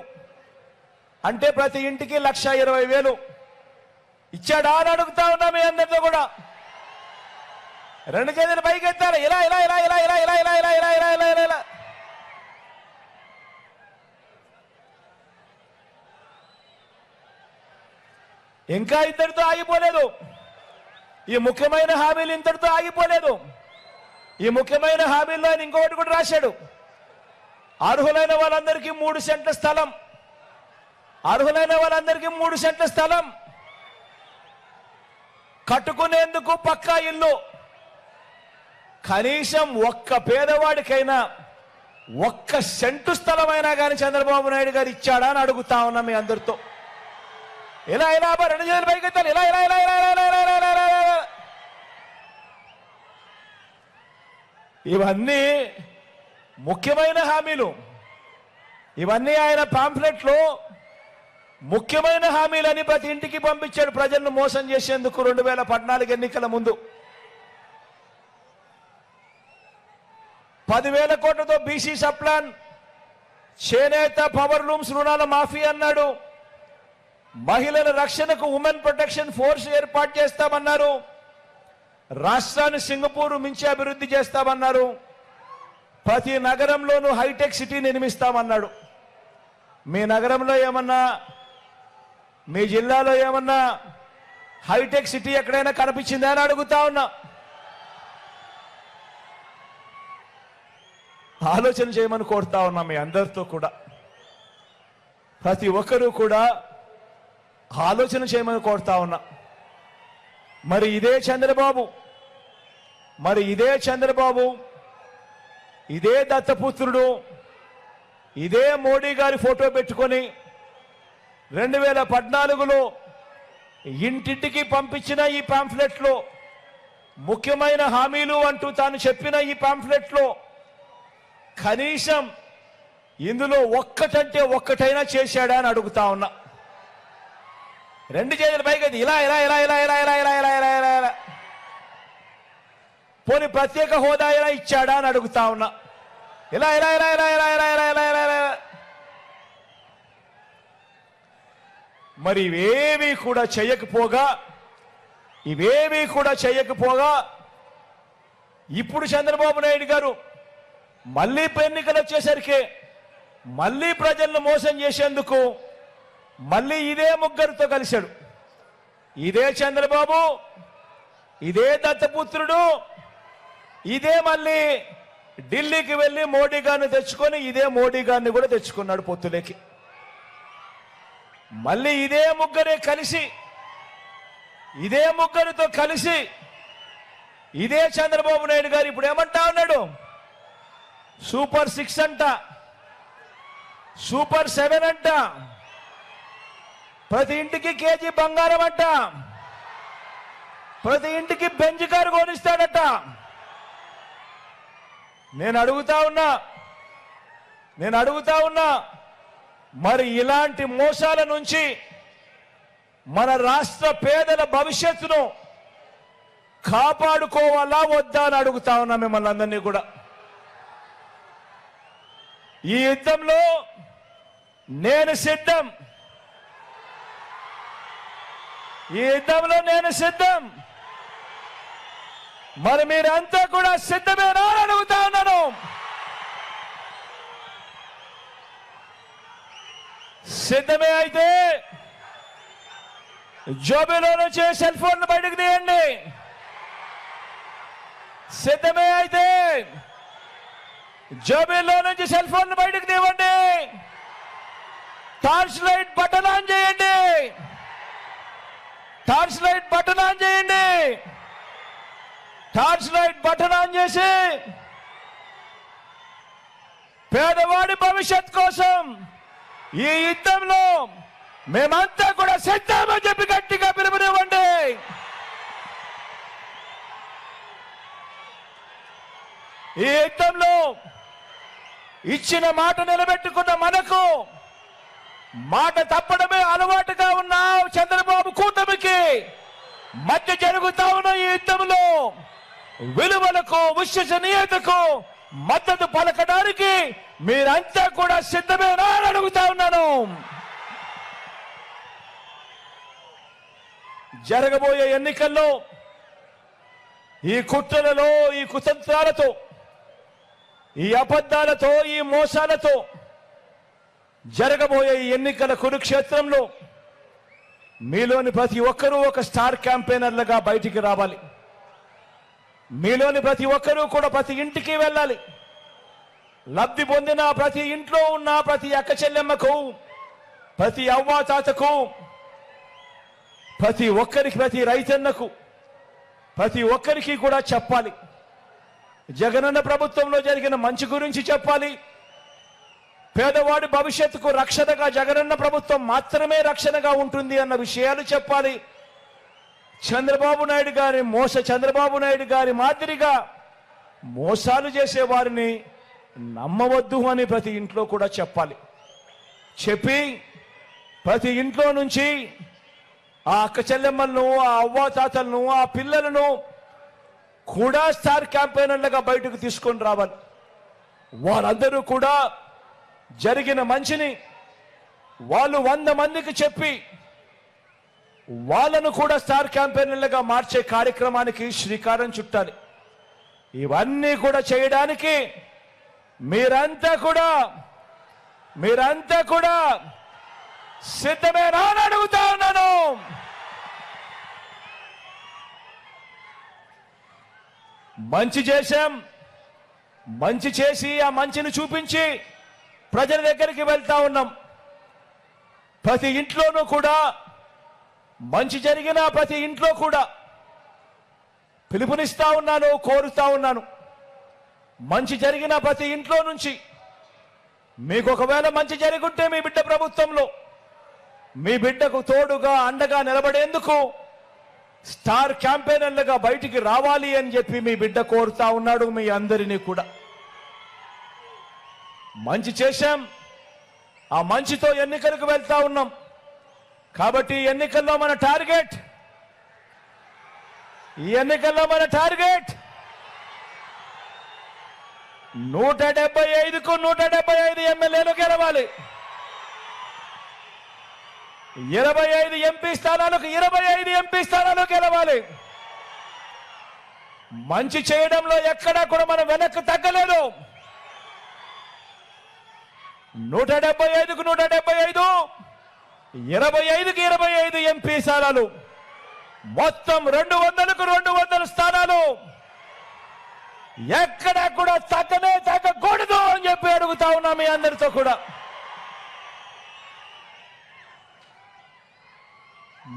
అంటే ప్రతి ఇంటికి 1,20,000 ఇచ్చాడా అని అడుగుతా ఉన్నా మీ అందరితో కూడా. రెండు చేతులు పైకి ఎత్తాలి. ఇలా ఇలా ఇలా ఇలా ఇలా ఇలా ఇలా ఇలా ఇలా ఇలా ఇలా ఇలా. ఇంకా ఇంతటితో ఆగిపోలేదు. ఈ ముఖ్యమైన హామీలు ఇంతటితో ఆగిపోలేదు. ఈ ముఖ్యమైన హామీల్లో ఆయన ఇంకొకటి కూడా రాశాడు. అర్హులైన వాళ్ళందరికీ 3 సెంట్ల స్థలం, అర్హులైన వాళ్ళందరికీ 3 సెంట్ల స్థలం, కట్టుకునేందుకు పక్కా ఇల్లు. కనీసం ఒక్క పేదవాడికైనా 1 సెంటు స్థలమైనా కానీ చంద్రబాబు నాయుడు గారు ఇచ్చాడా అని అడుగుతా ఉన్నా మీ అందరితో. ఇలా ఇలా రెండు చేతులు పైకి ఎత్తాలి. ఇలా ఇలా ఇలా ఇలా ఇలా ఇలా ఇలా ఇలా ఇలా. ఇవన్నీ ముఖ్యమైన హామీలు. ఇవన్నీ ఆయన పాంఫ్లెట్లో ముఖ్యమైన హామీలని ప్రతి ఇంటికి పంపించాడు ప్రజలను మోసం చేసేందుకు 2014 ఎన్నికల ముందు. 10,000 కోట్లతో బీసీ సప్లాన్, చేనేత, పవర్ లూమ్స్ రుణాల మాఫీ అన్నాడు. మహిళల రక్షణకు ఉమెన్ ప్రొటెక్షన్ ఫోర్స్ ఏర్పాటు చేస్తామన్నారు. రాష్ట్రాన్ని సింగపూర్ మించి అభివృద్ధి చేస్తామన్నారు. ప్రతి నగరంలోనూ హైటెక్ సిటీ నిర్మిస్తామన్నాడు. మీ నగరంలో ఏమన్నా, మీ జిల్లాలో ఏమన్నా హైటెక్ సిటీ ఎక్కడైనా కనిపించిందా అని అడుగుతా ఉన్నా. ఆలోచన చేయమని కోరుతా ఉన్నా మీ అందరితో కూడా. ప్రతి ఒక్కరూ కూడా ఆలోచన చేయమని కోరుతా ఉన్నా. మరి ఇదే చంద్రబాబు, ఇదే దత్తపుత్రుడు, ఇదే మోడీ గారి ఫోటో పెట్టుకొని 2014లో ఇంటింటికి పంపించిన ఈ పాంఫ్లెట్లో ముఖ్యమైన హామీలు అంటూ తాను చెప్పిన ఈ పాంఫ్లెట్లో కనీసం ఇందులో ఒక్కటంటే ఒక్కటైనా చేశాడా అని అడుగుతా ఉన్నా. రెండు చేతుల పైకి ఇలా ఇలా ఇలా ఇలా ఇలా ఇలా ఇలా ఇలా ఇలా ఇలా ఇలా. పోనీ ప్రత్యేక హోదా అయినా ఇచ్చాడా అని అడుగుతా ఉన్నా. ఇలా ఇలా ఇలా ఇలా ఇలా ఇలా ఇలా ఇలా ఇలా ఇలా. మరి ఇవేమీ కూడా చేయకపోగా ఇప్పుడు చంద్రబాబు నాయుడు గారు మళ్ళీ ఎన్నికలు వచ్చేసరికి మళ్ళీ ప్రజలను మోసం చేసేందుకు మళ్ళీ ఇదే ముగ్గురితో కలిశాడు. ఇదే చంద్రబాబు, ఇదే దత్తపుత్రుడు, ఇదే మళ్ళీ ఢిల్లీకి వెళ్ళి మోడీ గారిని తెచ్చుకొని ఇదే మోడీ గారిని కూడా తెచ్చుకున్నాడు పొత్తులేకి. మళ్ళీ ఇదే ముగ్గురే కలిసి, ఇదే ముగ్గురితో కలిసి ఇదే చంద్రబాబు నాయుడు గారు ఇప్పుడు ఏమంటా ఉన్నాడు? సూపర్ 6 అంట, సూపర్ 7 అంట, ప్రతి ఇంటికి కేజీ బంగారం అంట, ప్రతి ఇంటికి బెంజ్ కారు కొనిస్తాడట. నేను అడుగుతా ఉన్నా మరి ఇలాంటి మోసాల నుంచి మన రాష్ట్ర పేదల భవిష్యత్తును కాపాడుకోవాలా వద్దా అని అడుగుతా ఉన్నా మిమ్మల్ని అందరినీ కూడా. ఈ యుద్ధంలో నేను సిద్ధం, ఈ యుద్ధంలో నేను సిద్ధం. మరి మీరంతా కూడా సిద్ధమేనా అని అడుగుతా ఉన్నాను. సిద్ధమే అయితే జోబీలో నుంచి సెల్ ఫోన్ బయటకు తీయండి. సిద్ధమే అయితే జోబీలో నుంచి సెల్ ఫోన్ బయటకు తీయండి. టార్చ్ లైట్ బటన్ ఆన్ చేయండి. టార్చ్ లైట్ బటన్ ఆన్ చేయండి. టార్చ్ లైట్ బటన్ ఆన్ చేసి పేదవాడి భవిష్యత్ కోసం ఈ యుద్ధంలో మేమంతా కూడా సిద్ధమని చెప్పి గట్టిగా పిలుపునివ్వండి. ఈ యుద్ధంలో ఇచ్చిన మాట నిలబెట్టుకున్న మనకు మాట తప్పడమే అలవాటుగా ఉన్న చంద్రబాబు కూటమికి మధ్య జరుగుతా ఉన్న ఈ యుద్ధంలో విలువలకు విశ్వసనీయతకు మద్దతు పలకడానికి మీరంతా కూడా సిద్ధమేనా అని అడుగుతా ఉన్నాను. జరగబోయే ఎన్నికల్లో ఈ కుట్రలలో, ఈ కుతంత్రాలతో, ఈ అబద్ధాలతో, ఈ మోసాలతో జరగబోయే ఈ ఎన్నికల కురుక్షేత్రంలో మీలోని ప్రతి ఒక్కరూ ఒక స్టార్ క్యాంపెయినర్లుగా బయటికి రావాలి. మీలోని ప్రతి ఒక్కరూ కూడా ప్రతి ఇంటికి వెళ్ళాలి. లబ్ధి పొందిన ప్రతి ఇంట్లో ఉన్న ప్రతి అక్క చెల్లెమ్మకు, ప్రతి అవ్వాతాతకు, ప్రతి ఒక్కరికి, ప్రతి రైతన్నకు, ప్రతి ఒక్కరికి కూడా చెప్పాలి. జగనన్న ప్రభుత్వంలో జరిగిన మంచి గురించి చెప్పాలి. పేదవాడి భవిష్యత్తుకు రక్షణగా జగనన్న ప్రభుత్వం మాత్రమే రక్షణగా ఉంటుంది అన్న విషయాలు చెప్పాలి. చంద్రబాబు నాయుడు గారి మాదిరిగా మోసాలు చేసే వారిని నమ్మవద్దు అని ప్రతి ఇంట్లో కూడా చెప్పాలి. చెప్పి ప్రతి ఇంట్లో నుంచి ఆ అక్క చెల్లెమ్మలను, ఆ అవ్వాతాతలను, ఆ పిల్లలను కూడా స్టార్ క్యాంపెయినర్లుగా బయటకు తీసుకొని రావాలి. వారందరూ కూడా జరిగిన మంచిని వాళ్ళు 100 మందికి చెప్పి వాళ్ళను కూడా స్టార్ క్యాంపెయినర్లుగా మార్చే కార్యక్రమానికి శ్రీకారం చుట్టాలి. ఇవన్నీ కూడా చేయడానికి మీరంతా కూడా సిద్ధమేనా అని అడుగుతా ఉన్నాను. మంచి చేశాం, మంచి చేసి ఆ మంచిని చూపించి ప్రజల దగ్గరికి వెళ్తా ఉన్నాం. ప్రతి ఇంట్లోనూ కూడా మంచి జరిగిన ప్రతి ఇంట్లో కూడా పిలుపునిస్తా ఉన్నాను, కోరుతా ఉన్నాను. మంచి జరిగిన ప్రతి ఇంట్లో నుంచి మీకు ఒకవేళ మంచి జరుగుంటే మీ బిడ్డ ప్రభుత్వంలో మీ బిడ్డకు తోడుగా అండగా నిలబడేందుకు స్టార్ క్యాంపెయినర్లుగా బయటికి రావాలి అని చెప్పి మీ బిడ్డ కోరుతా ఉన్నాడు. మీ అందరినీ కూడా మంచి చేశాం, ఆ మంచితో ఎన్నికలకు వెళ్తా ఉన్నాం. కాబట్టి ఈ ఎన్నికల్లో మన టార్గెట్ 175కు 175 ఎమ్మెల్యేలు గెలవాలి. 25 ఎంపీ స్థానాలకు 25 ఎంపీ స్థానాలు గెలవాలి. మంచి చేయడంలో ఎక్కడా కూడా మనం వెనక్కి తగ్గలేదు. 175కు 175, 25కి 25 ఎంపీ స్థానాలు, మొత్తం 200కు 200 స్థానాలు ఎక్కడా కూడా తగ్గకూడదు అని చెప్పి అడుగుతా ఉన్నా మీ అందరితో కూడా.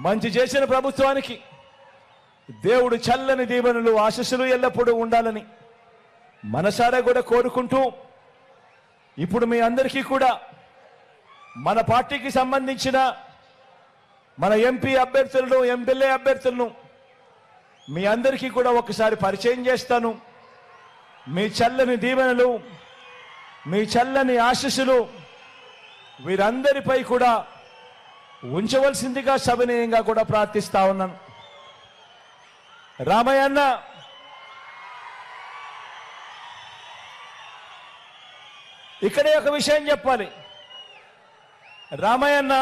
మంచి చేసిన ప్రభుత్వానికి దేవుడు చల్లని దీవెనలు, ఆశీస్సులు ఎల్లప్పుడూ ఉండాలని మనసారా కూడా కోరుకుంటూ, ఇప్పుడు మీ అందరికీ కూడా మన పార్టీకి సంబంధించిన మన ఎంపీ అభ్యర్థులను, ఎమ్మెల్యే అభ్యర్థులను మీ అందరికీ కూడా ఒకసారి పరిచయం చేస్తాను. మీ చల్లని దీవెనలు, మీ చల్లని ఆశీస్సులు వీరందరిపై కూడా ఉంచవలసిందిగా సవినయంగా కూడా ప్రార్థిస్తా ఉన్నాను. రామయ్య అన్న, ఇక్కడే ఒక విషయం చెప్పాలి. రామయ్య అన్న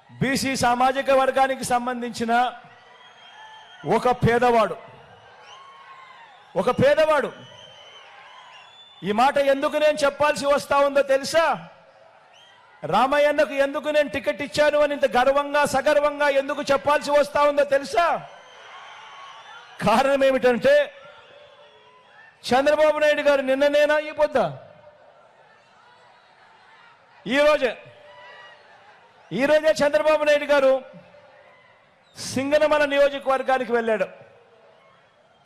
బీసీ సామాజిక వర్గానికి సంబంధించిన ఒక పేదవాడు. ఈ మాట ఎందుకు నేను చెప్పాల్సి వస్తా ఉందో తెలుసా? రామయ్యన్నకు ఎందుకు నేను టికెట్ ఇచ్చాను అని ఇంత గర్వంగా సగర్వంగా ఎందుకు చెప్పాల్సి వస్తా ఉందో తెలుసా? కారణం ఏమిటంటే, చంద్రబాబు నాయుడు గారు నిన్ననేనా ఈ పొద్దా ఈరోజే చంద్రబాబు నాయుడు గారు సింగనమల నియోజకవర్గానికి వెళ్ళాడు.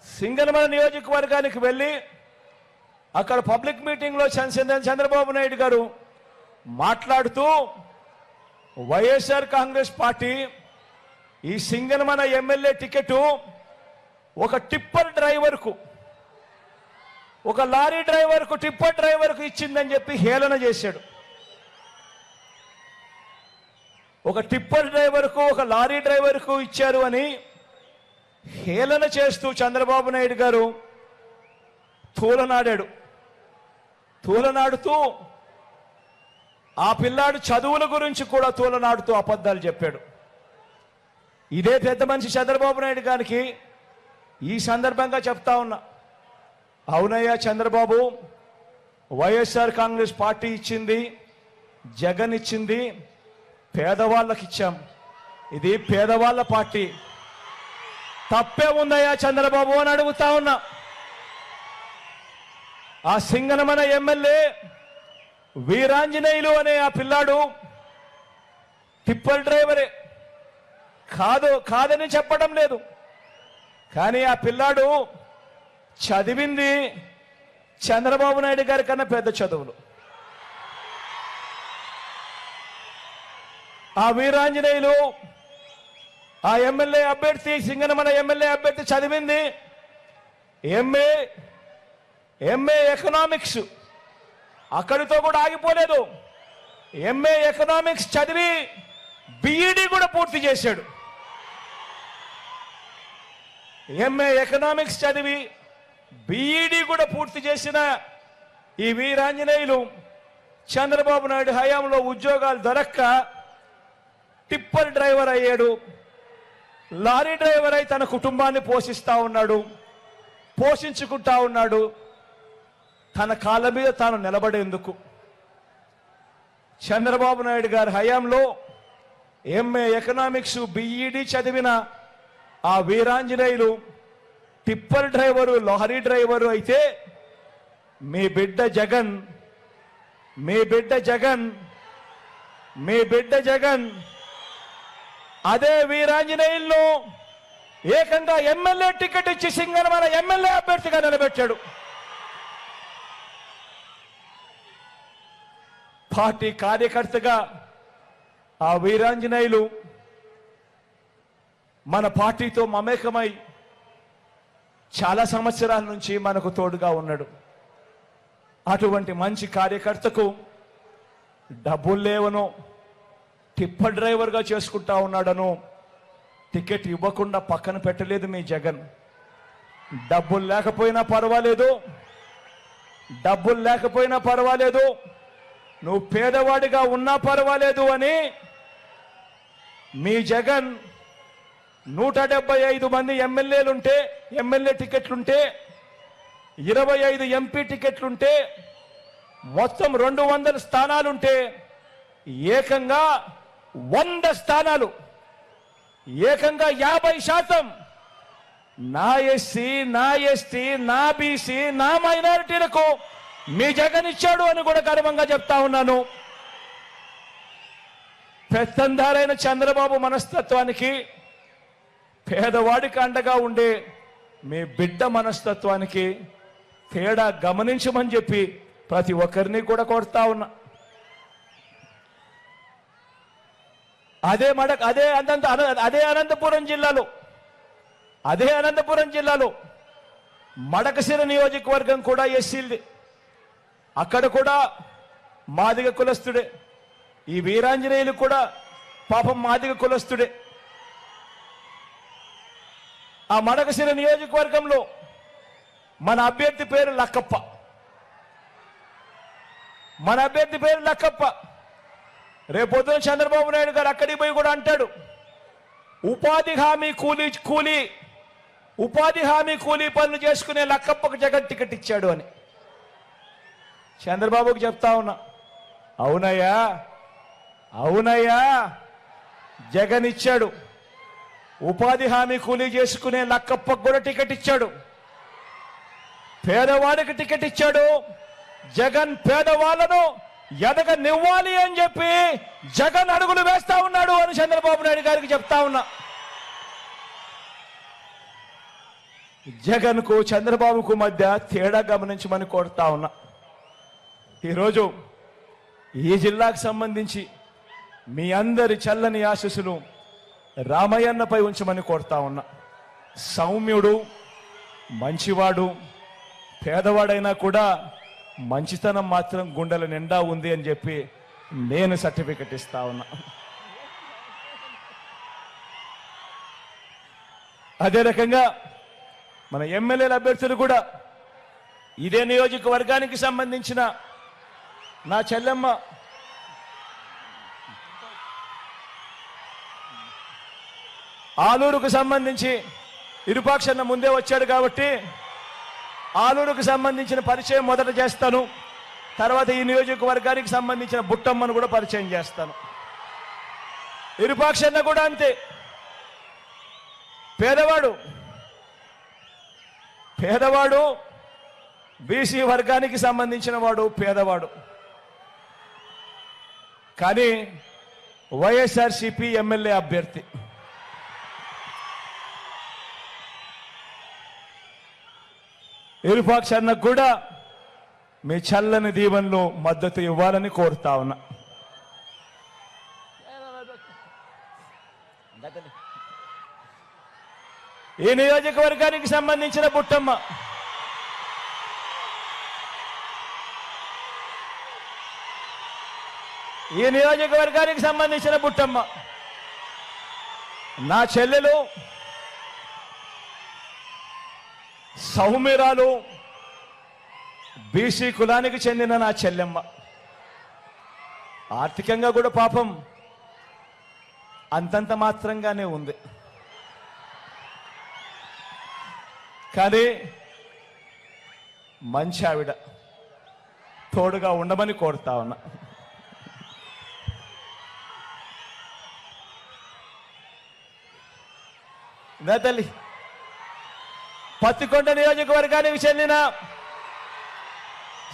సింగనమల నియోజకవర్గానికి వెళ్ళి అక్కడ పబ్లిక్ మీటింగ్లో చంద్రబాబు నాయుడు గారు మాట్లాడుతూ వైఎస్ఆర్ కాంగ్రెస్ పార్టీ ఈ సింగనమల ఎమ్మెల్యే టికెట్ ఒక టిప్పర్ డ్రైవర్కు, ఒక లారీ డ్రైవర్కు, టిప్పర్ డ్రైవర్కు ఇచ్చిందని చెప్పి హేళన చేశాడు. ఒక టిప్పర్ డ్రైవర్కు, ఒక లారీ డ్రైవర్కు ఇచ్చారు అని హేళన చేస్తూ చంద్రబాబు నాయుడు గారు తూలనాడుతూ ఆ పిల్లాడు చదువుల గురించి కూడా తూలనాడుతూ అబద్ధాలు చెప్పాడు. ఇదే పెద్ద మనిషి చంద్రబాబు నాయుడు గారికి ఈ సందర్భంగా చెప్తా ఉన్నా, అవునయ్యా చంద్రబాబు, వైఎస్ఆర్ కాంగ్రెస్ పార్టీ ఇచ్చింది, జగన్ ఇచ్చింది, పేదవాళ్ళకి ఇచ్చాం. ఇది పేదవాళ్ళ పార్టీ. తప్పే ఉందయ్యా చంద్రబాబు అని అడుగుతా ఉన్నా. ఆ సింగనమల ఎమ్మెల్యే వీరాంజనేయులు అనే ఆ పిల్లాడు టిప్పర్ డ్రైవరే, కాదని చెప్పడం లేదు. కానీ ఆ పిల్లాడు చదివింది చంద్రబాబు నాయుడు గారి కన్నా పెద్ద చదువులు. ఆ వీరాంజనేయులు, ఆ ఎమ్మెల్యే అభ్యర్థి, సింగనమల ఎమ్మెల్యే అభ్యర్థి చదివింది ఎంఏ ఎకనామిక్స్. అక్కడితో కూడా ఆగిపోలేదు. ఎంఏ ఎకనామిక్స్ చదివి బిఈడి కూడా పూర్తి చేశాడు. ఎంఏ ఎకనామిక్స్ చదివి బిఈడి కూడా పూర్తి చేసిన ఈ వీరాంజనేయులు చంద్రబాబు నాయుడు హయాంలో ఉద్యోగాలు దొరక్క టిప్పర్ డ్రైవర్ అయ్యాడు. లారీ డ్రైవర్ అయి తన కుటుంబాన్ని పోషించుకుంటా ఉన్నాడు. తన కాళ్ళ మీద తాను నిలబడేందుకు చంద్రబాబు నాయుడు గారి హయాంలో ఎంఏ ఎకనామిక్స్ బిఈడి చదివిన ఆ Veeranjaneyulu tipper driver, lorry driver అయితే మీ బిడ్డ జగన్ అదే వీరాంజనేయుల్లో ఏకంగా ఎమ్మెల్యే టికెట్ ఇచ్చి సింగనమల ఎమ్మెల్యే అభ్యర్థిగా నిలబెట్టాడు. పార్టీ కార్యకర్తగా ఆ వీరాంజనేయులు మన పార్టీతో మమేకమై చాలా సంవత్సరాల నుంచి మనకు తోడుగా ఉన్నాడు. అటువంటి మంచి కార్యకర్తకు డబ్బులు లేవనో, టిప్పర్ డ్రైవర్గా చేసుకుంటా ఉన్నాడనో టికెట్ ఇవ్వకుండా పక్కన పెట్టలేదు మీ జగన్. డబ్బులు లేకపోయినా పర్వాలేదు, నువ్వు పేదవాడిగా ఉన్నా పర్వాలేదు అని మీ జగన్ 175 మంది ఎమ్మెల్యే టికెట్లుంటే, 25 ఎంపీ టికెట్లుంటే, మొత్తం 200 స్థానాలుంటే ఏకంగా 100 స్థానాలు, ఏకంగా 50% నా ఎస్సీ, నా ఎస్టీ, నా బీసీ, నా మైనారిటీలకు మీ జగన్ ఇచ్చాడు అని కూడా గర్వంగా చెప్తా ఉన్నాను. పెత్తందారైన చంద్రబాబు మనస్తత్వానికి, పేదవాడికి అండగా ఉండే మీ బిడ్డ మనస్తత్వానికి తేడా గమనించమని చెప్పి ప్రతి ఒక్కరిని కూడా కోరుతా ఉన్నా. అదే అనంతపురం జిల్లాలో మడకశిర నియోజకవర్గం కూడా ఎస్సీలది. అక్కడ కూడా మాదిగ కులస్తుడే. ఈ వీరాంజనేయులు కూడా పాపం మాదిగ కులస్తుడే. ఆ మడకశిర నియోజకవర్గంలో మన అభ్యర్థి పేరు లక్కప్ప. రేపొద్దున చంద్రబాబు నాయుడు గారు అక్కడికి పోయి కూడా అంటాడు, ఉపాధి హామీ కూలీ పనులు చేసుకునే లక్కప్పకు జగన్ టికెట్ ఇచ్చాడు అని చంద్రబాబుకు చెప్తా ఉన్నా. అవునయ్యా జగన్ ఇచ్చాడు. ఉపాధి హామీ కూలీ చేసుకునే లక్కప్పకు కూడా టికెట్ ఇచ్చాడు. పేదవాడికి టికెట్ ఇచ్చాడు. జగన్ పేదవాళ్లను ఎదగనివ్వాలి అని చెప్పి జగన్ అడుగులు వేస్తా ఉన్నాడు అని చంద్రబాబు నాయుడు గారికి చెప్తా ఉన్నా. జగన్కు చంద్రబాబుకు మధ్య తేడా గమనించమని కోరుతా ఉన్నా. ఈరోజు ఈ జిల్లాకు సంబంధించి మీ అందరి చల్లని ఆశీస్సులు రామయ్యన్నపై ఉంచమని కోరుతా ఉన్నా. సౌమ్యుడు, మంచివాడు, పేదవాడైనా కూడా మంచితనం మాత్రం గుండెల నిండా ఉంది అని చెప్పి నేను సర్టిఫికెట్ ఇస్తా ఉన్నా. అదే రకంగా మన ఎమ్మెల్యేల అభ్యర్థులు కూడా ఇదే నియోజకవర్గానికి సంబంధించిన నా చెల్లెమ్మ ఆలూరుకు సంబంధించి ఇరుపాక్షన్న ముందే వచ్చాడు కాబట్టి ఆలూరుకు సంబంధించిన పరిచయం మొదట చేస్తాను. తర్వాత ఈ నియోజకవర్గానికి సంబంధించిన బుట్టమ్మను కూడా పరిచయం చేస్తాను. ఇరుపాక్షన్న కూడా అంతే, పేదవాడు బీసీ వర్గానికి సంబంధించిన వాడు, పేదవాడు. కానీ వైఎస్ఆర్సీపీ ఎమ్మెల్యే అభ్యర్థి. ఇరుపాక్షన్నకు కూడా మీ చల్లని దీవెనలో మద్దతు ఇవ్వాలని కోరుతా ఉన్నా. ఈ నియోజకవర్గానికి సంబంధించిన బుట్టమ్మ నా చెల్లెలు, సౌమ్యురాలు, బీసీ కులానికి చెందిన నా చెల్లెమ్మ. ఆర్థికంగా కూడా పాపం అంతంత మాత్రంగానే ఉంది. కానీ మంచి ఆవిడ, తోడుగా ఉండమని కోరుతా ఉన్నా. నా తల్లి పత్తికొండ నియోజకవర్గానికి చెందిన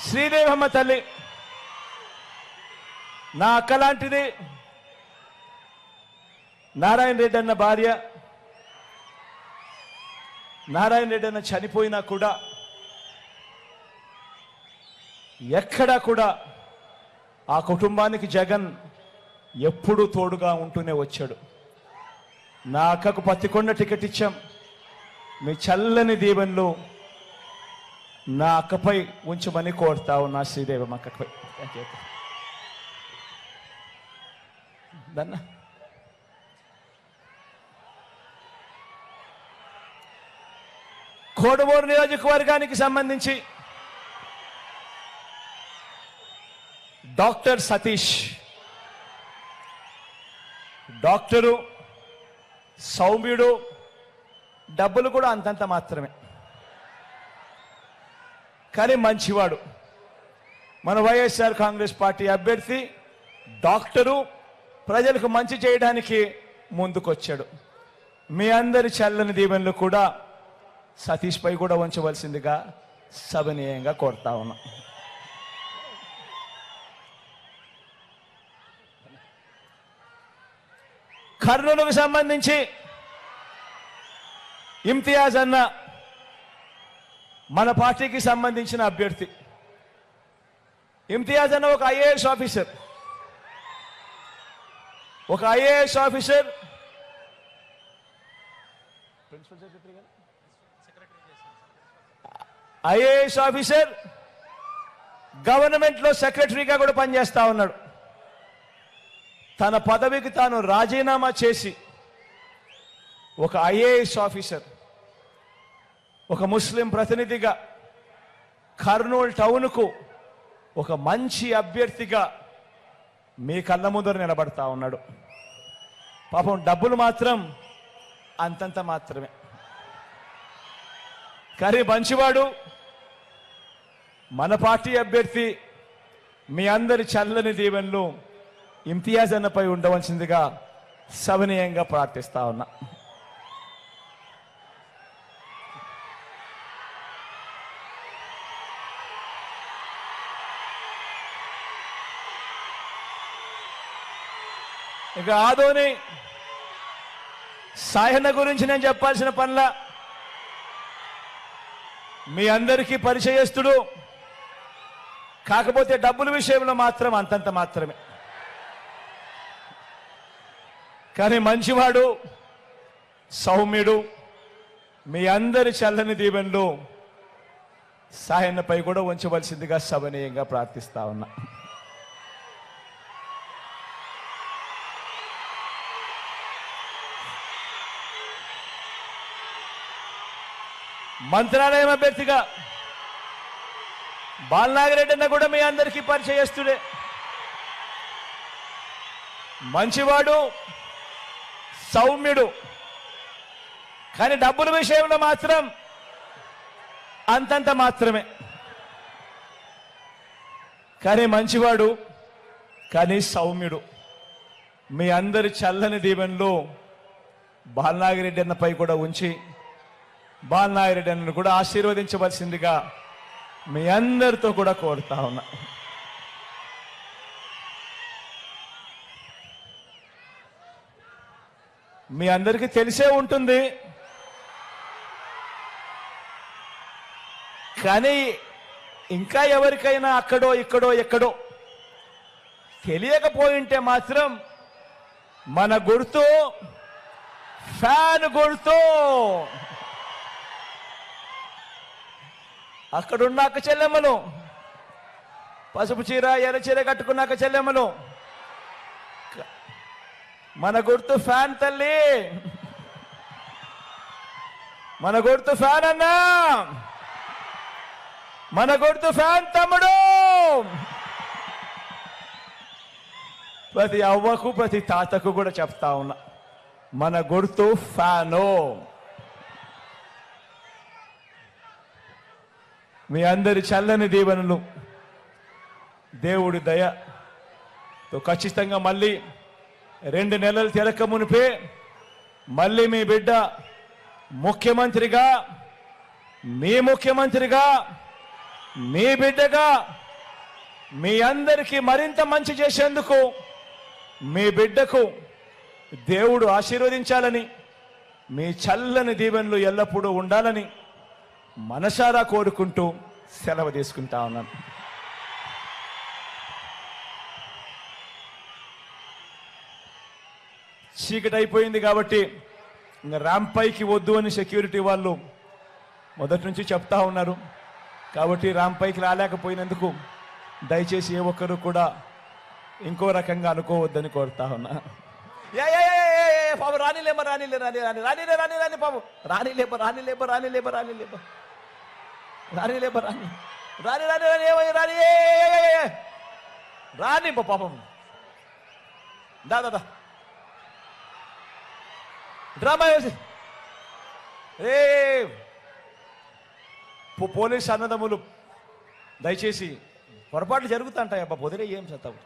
శ్రీదేవమ్మ తల్లి నా అక్క లాంటిది. నారాయణ రెడ్డి అన్న భార్య. నారాయణ రెడ్డి అన్న చనిపోయినా కూడా ఎక్కడా కూడా ఆ కుటుంబానికి జగన్ ఎప్పుడూ తోడుగా ఉంటూనే వచ్చాడు. నా అక్కకు పత్తికొండ టికెట్ ఇచ్చాం. మీ చల్లని దీవెనలు నా అక్కపై ఉంచమని కోరుతా ఉన్నా. శ్రీదేవమ్మ అక్కపై దన్నా. కోడుమూరు నియోజకవర్గానికి సంబంధించి డాక్టర్ సతీష్, డాక్టరు, సౌమ్యుడు, డబ్బులు కూడా అంతంత మాత్రమే, కానీ మంచివాడు. మన వైఎస్ఆర్ కాంగ్రెస్ పార్టీ అభ్యర్థి డాక్టరు, ప్రజలకు మంచి చేయడానికి ముందుకొచ్చాడు. మీ అందరి చల్లని దీవెనలు కూడా సతీష్ పై కూడా ఉంచవలసిందిగా సవినయంగా కోరుతా ఉన్నా. కర్నూలుకు సంబంధించి ఇమ్తియాజ్ అన్న మన పార్టీకి సంబంధించిన అభ్యర్థి. ఇమ్తియాజ్ అన్న ఒక ఐఏఎస్ ఆఫీసర్, ఐఏఎస్ ఆఫీసర్, గవర్నమెంట్లో సెక్రటరీగా కూడా పనిచేస్తా ఉన్నాడు. తన పదవికి తాను రాజీనామా చేసి ఒక ఐఏఎస్ ఆఫీసర్, ఒక ముస్లిం ప్రతినిధిగా కర్నూలు టౌన్కు ఒక మంచి అభ్యర్థిగా మీ కళ్ళ ముందర నిలబడతా ఉన్నాడు. పాపం డబ్బులు మాత్రం అంతంత మాత్రమే, కానీ మంచివాడు. మన పార్టీ అభ్యర్థి. మీ అందరి చల్లని దీవెనలు ఇమ్తియాజ్ అన్నపై ఉండవలసిందిగా సవినయంగా ప్రార్థిస్తా ఉన్నా. ఇక ఆదోని సాయన్న గురించి నేను చెప్పాల్సిన పనిలా. మీ అందరికీ పరిచయస్తుడు, కాకపోతే డబ్బుల విషయంలో మాత్రం అంతంత మాత్రమే. కానీ మంచివాడు, సౌమ్యుడు, మీ అందరి చల్లని దీవెనలు సాయన్నపై కూడా ఉంచవలసిందిగా సభనీయంగా ప్రార్థిస్తా ఉన్నా. మంత్రాలయం అభ్యర్థిగా బాలనాగిరెడ్డి అన్న కూడా మీ అందరికీ పరిచయస్తుడే. మంచివాడు, సౌమ్యుడు, కానీ డబ్బుల విషయంలో మాత్రం అంతంత మాత్రమే. కానీ మంచివాడు, కానీ సౌమ్యుడు, మీ అందరి చల్లని దీవెనలు బాలనాగిరెడ్డి అన్నపై కూడా ఉంచి బాలనాగిరెడ్డి అన్నను కూడా ఆశీర్వదించవలసిందిగా మీ అందరితో కూడా కోరుతా ఉన్నా. మీ అందరికీ తెలిసే ఉంటుంది, కానీ ఇంకా ఎవరికైనా అక్కడో ఇక్కడో ఎక్కడో తెలియకపోయింటే మాత్రం మన గుర్తు ఫ్యాన్ గుర్తు. అక్కడున్న అక్క చెల్లెమ్మలు, పసుపు చీర ఎర్ర చీర కట్టుకున్న అక్క చెల్లెమ్మలు, మన గుర్తు ఫ్యాన్ తల్లి, మన గుర్తు ఫ్యాన్ అన్నా, మన గుర్తు ఫ్యాన్ తమ్ముడు. ప్రతి అవ్వకు ప్రతి తాతకు కూడా చెప్తా ఉన్నా, మన గుర్తు ఫ్యాను. మీ అందరి చల్లని దీవెనలు, దేవుడి దయతో ఖచ్చితంగా మళ్ళీ 2 నెలలు తిరక్క మునిపే మళ్ళీ మీ బిడ్డ ముఖ్యమంత్రిగా, మీ ముఖ్యమంత్రిగా, మీ బిడ్డగా మీ అందరికీ మరింత మంచి చేసేందుకు మీ బిడ్డకు దేవుడు ఆశీర్వదించాలని, మీ చల్లని దీవెనలు ఎల్లప్పుడూ ఉండాలని మనసారా కోరుకుంటూ సెలవు తీసుకుంటా ఉన్నాను. చీకటి అయిపోయింది కాబట్టి ఇంకా ర్యాంప్ పైకి వద్దు అని సెక్యూరిటీ వాళ్ళు మొదటి నుంచి చెప్తా ఉన్నారు. కాబట్టి ర్యాంప్ పైకి రాలేకపోయినందుకు దయచేసి ఏ ఒక్కరు కూడా ఇంకో రకంగా అనుకోవద్దని కోరుతా ఉన్నా. పాపం రానిలేమ రానిలే రాని రాని రానిలే రాని రాని పాపం రానిలేప రానిలేప రానిలేప రానిలేప రానిలేప రాని రాని రాని రాని ఏమై రాని రాని పాపం దాదా డ్రామా ఏ పోలీస్ అన్నదమ్ములు దయచేసి పొరపాట్లు జరుగుతుంటాయి అబ్బా, పొదిలే ఏం చేస్తావు,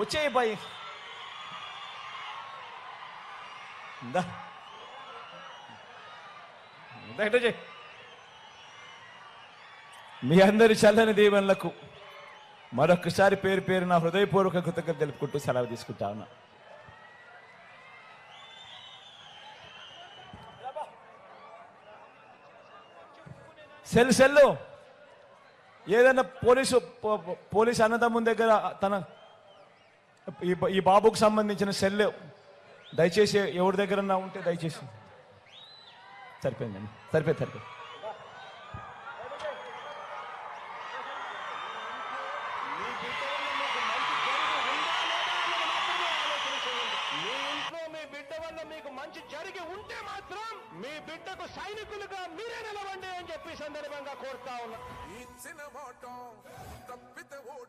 వచ్చే బాయ్ మీ అందరి చల్లని దీవెనలకు మరొకసారి పేరు పేరు నా హృదయపూర్వక కృతజ్ఞత తెలుపుకుంటూ సెలవు తీసుకుంటా ఉన్నా. సెల్లు ఏదైనా పోలీసు అన్నదమ్ముని దగ్గర తన ఈ బాబుకు సంబంధించిన సెల్ దయచేసి ఎవరి దగ్గరన్నా ఉంటే దయచేసి సరిపోయిందండి, సరిపోయింది. మీ ఇంట్లో మీ బిడ్డ వల్ల మీకు మంచి జరిగి ఉంటే మాత్రం మీ బిడ్డకు సైనికులుగా మీరే నిలవండి అని చెప్పి సందర్భంగా కోరుతా ఉన్నా.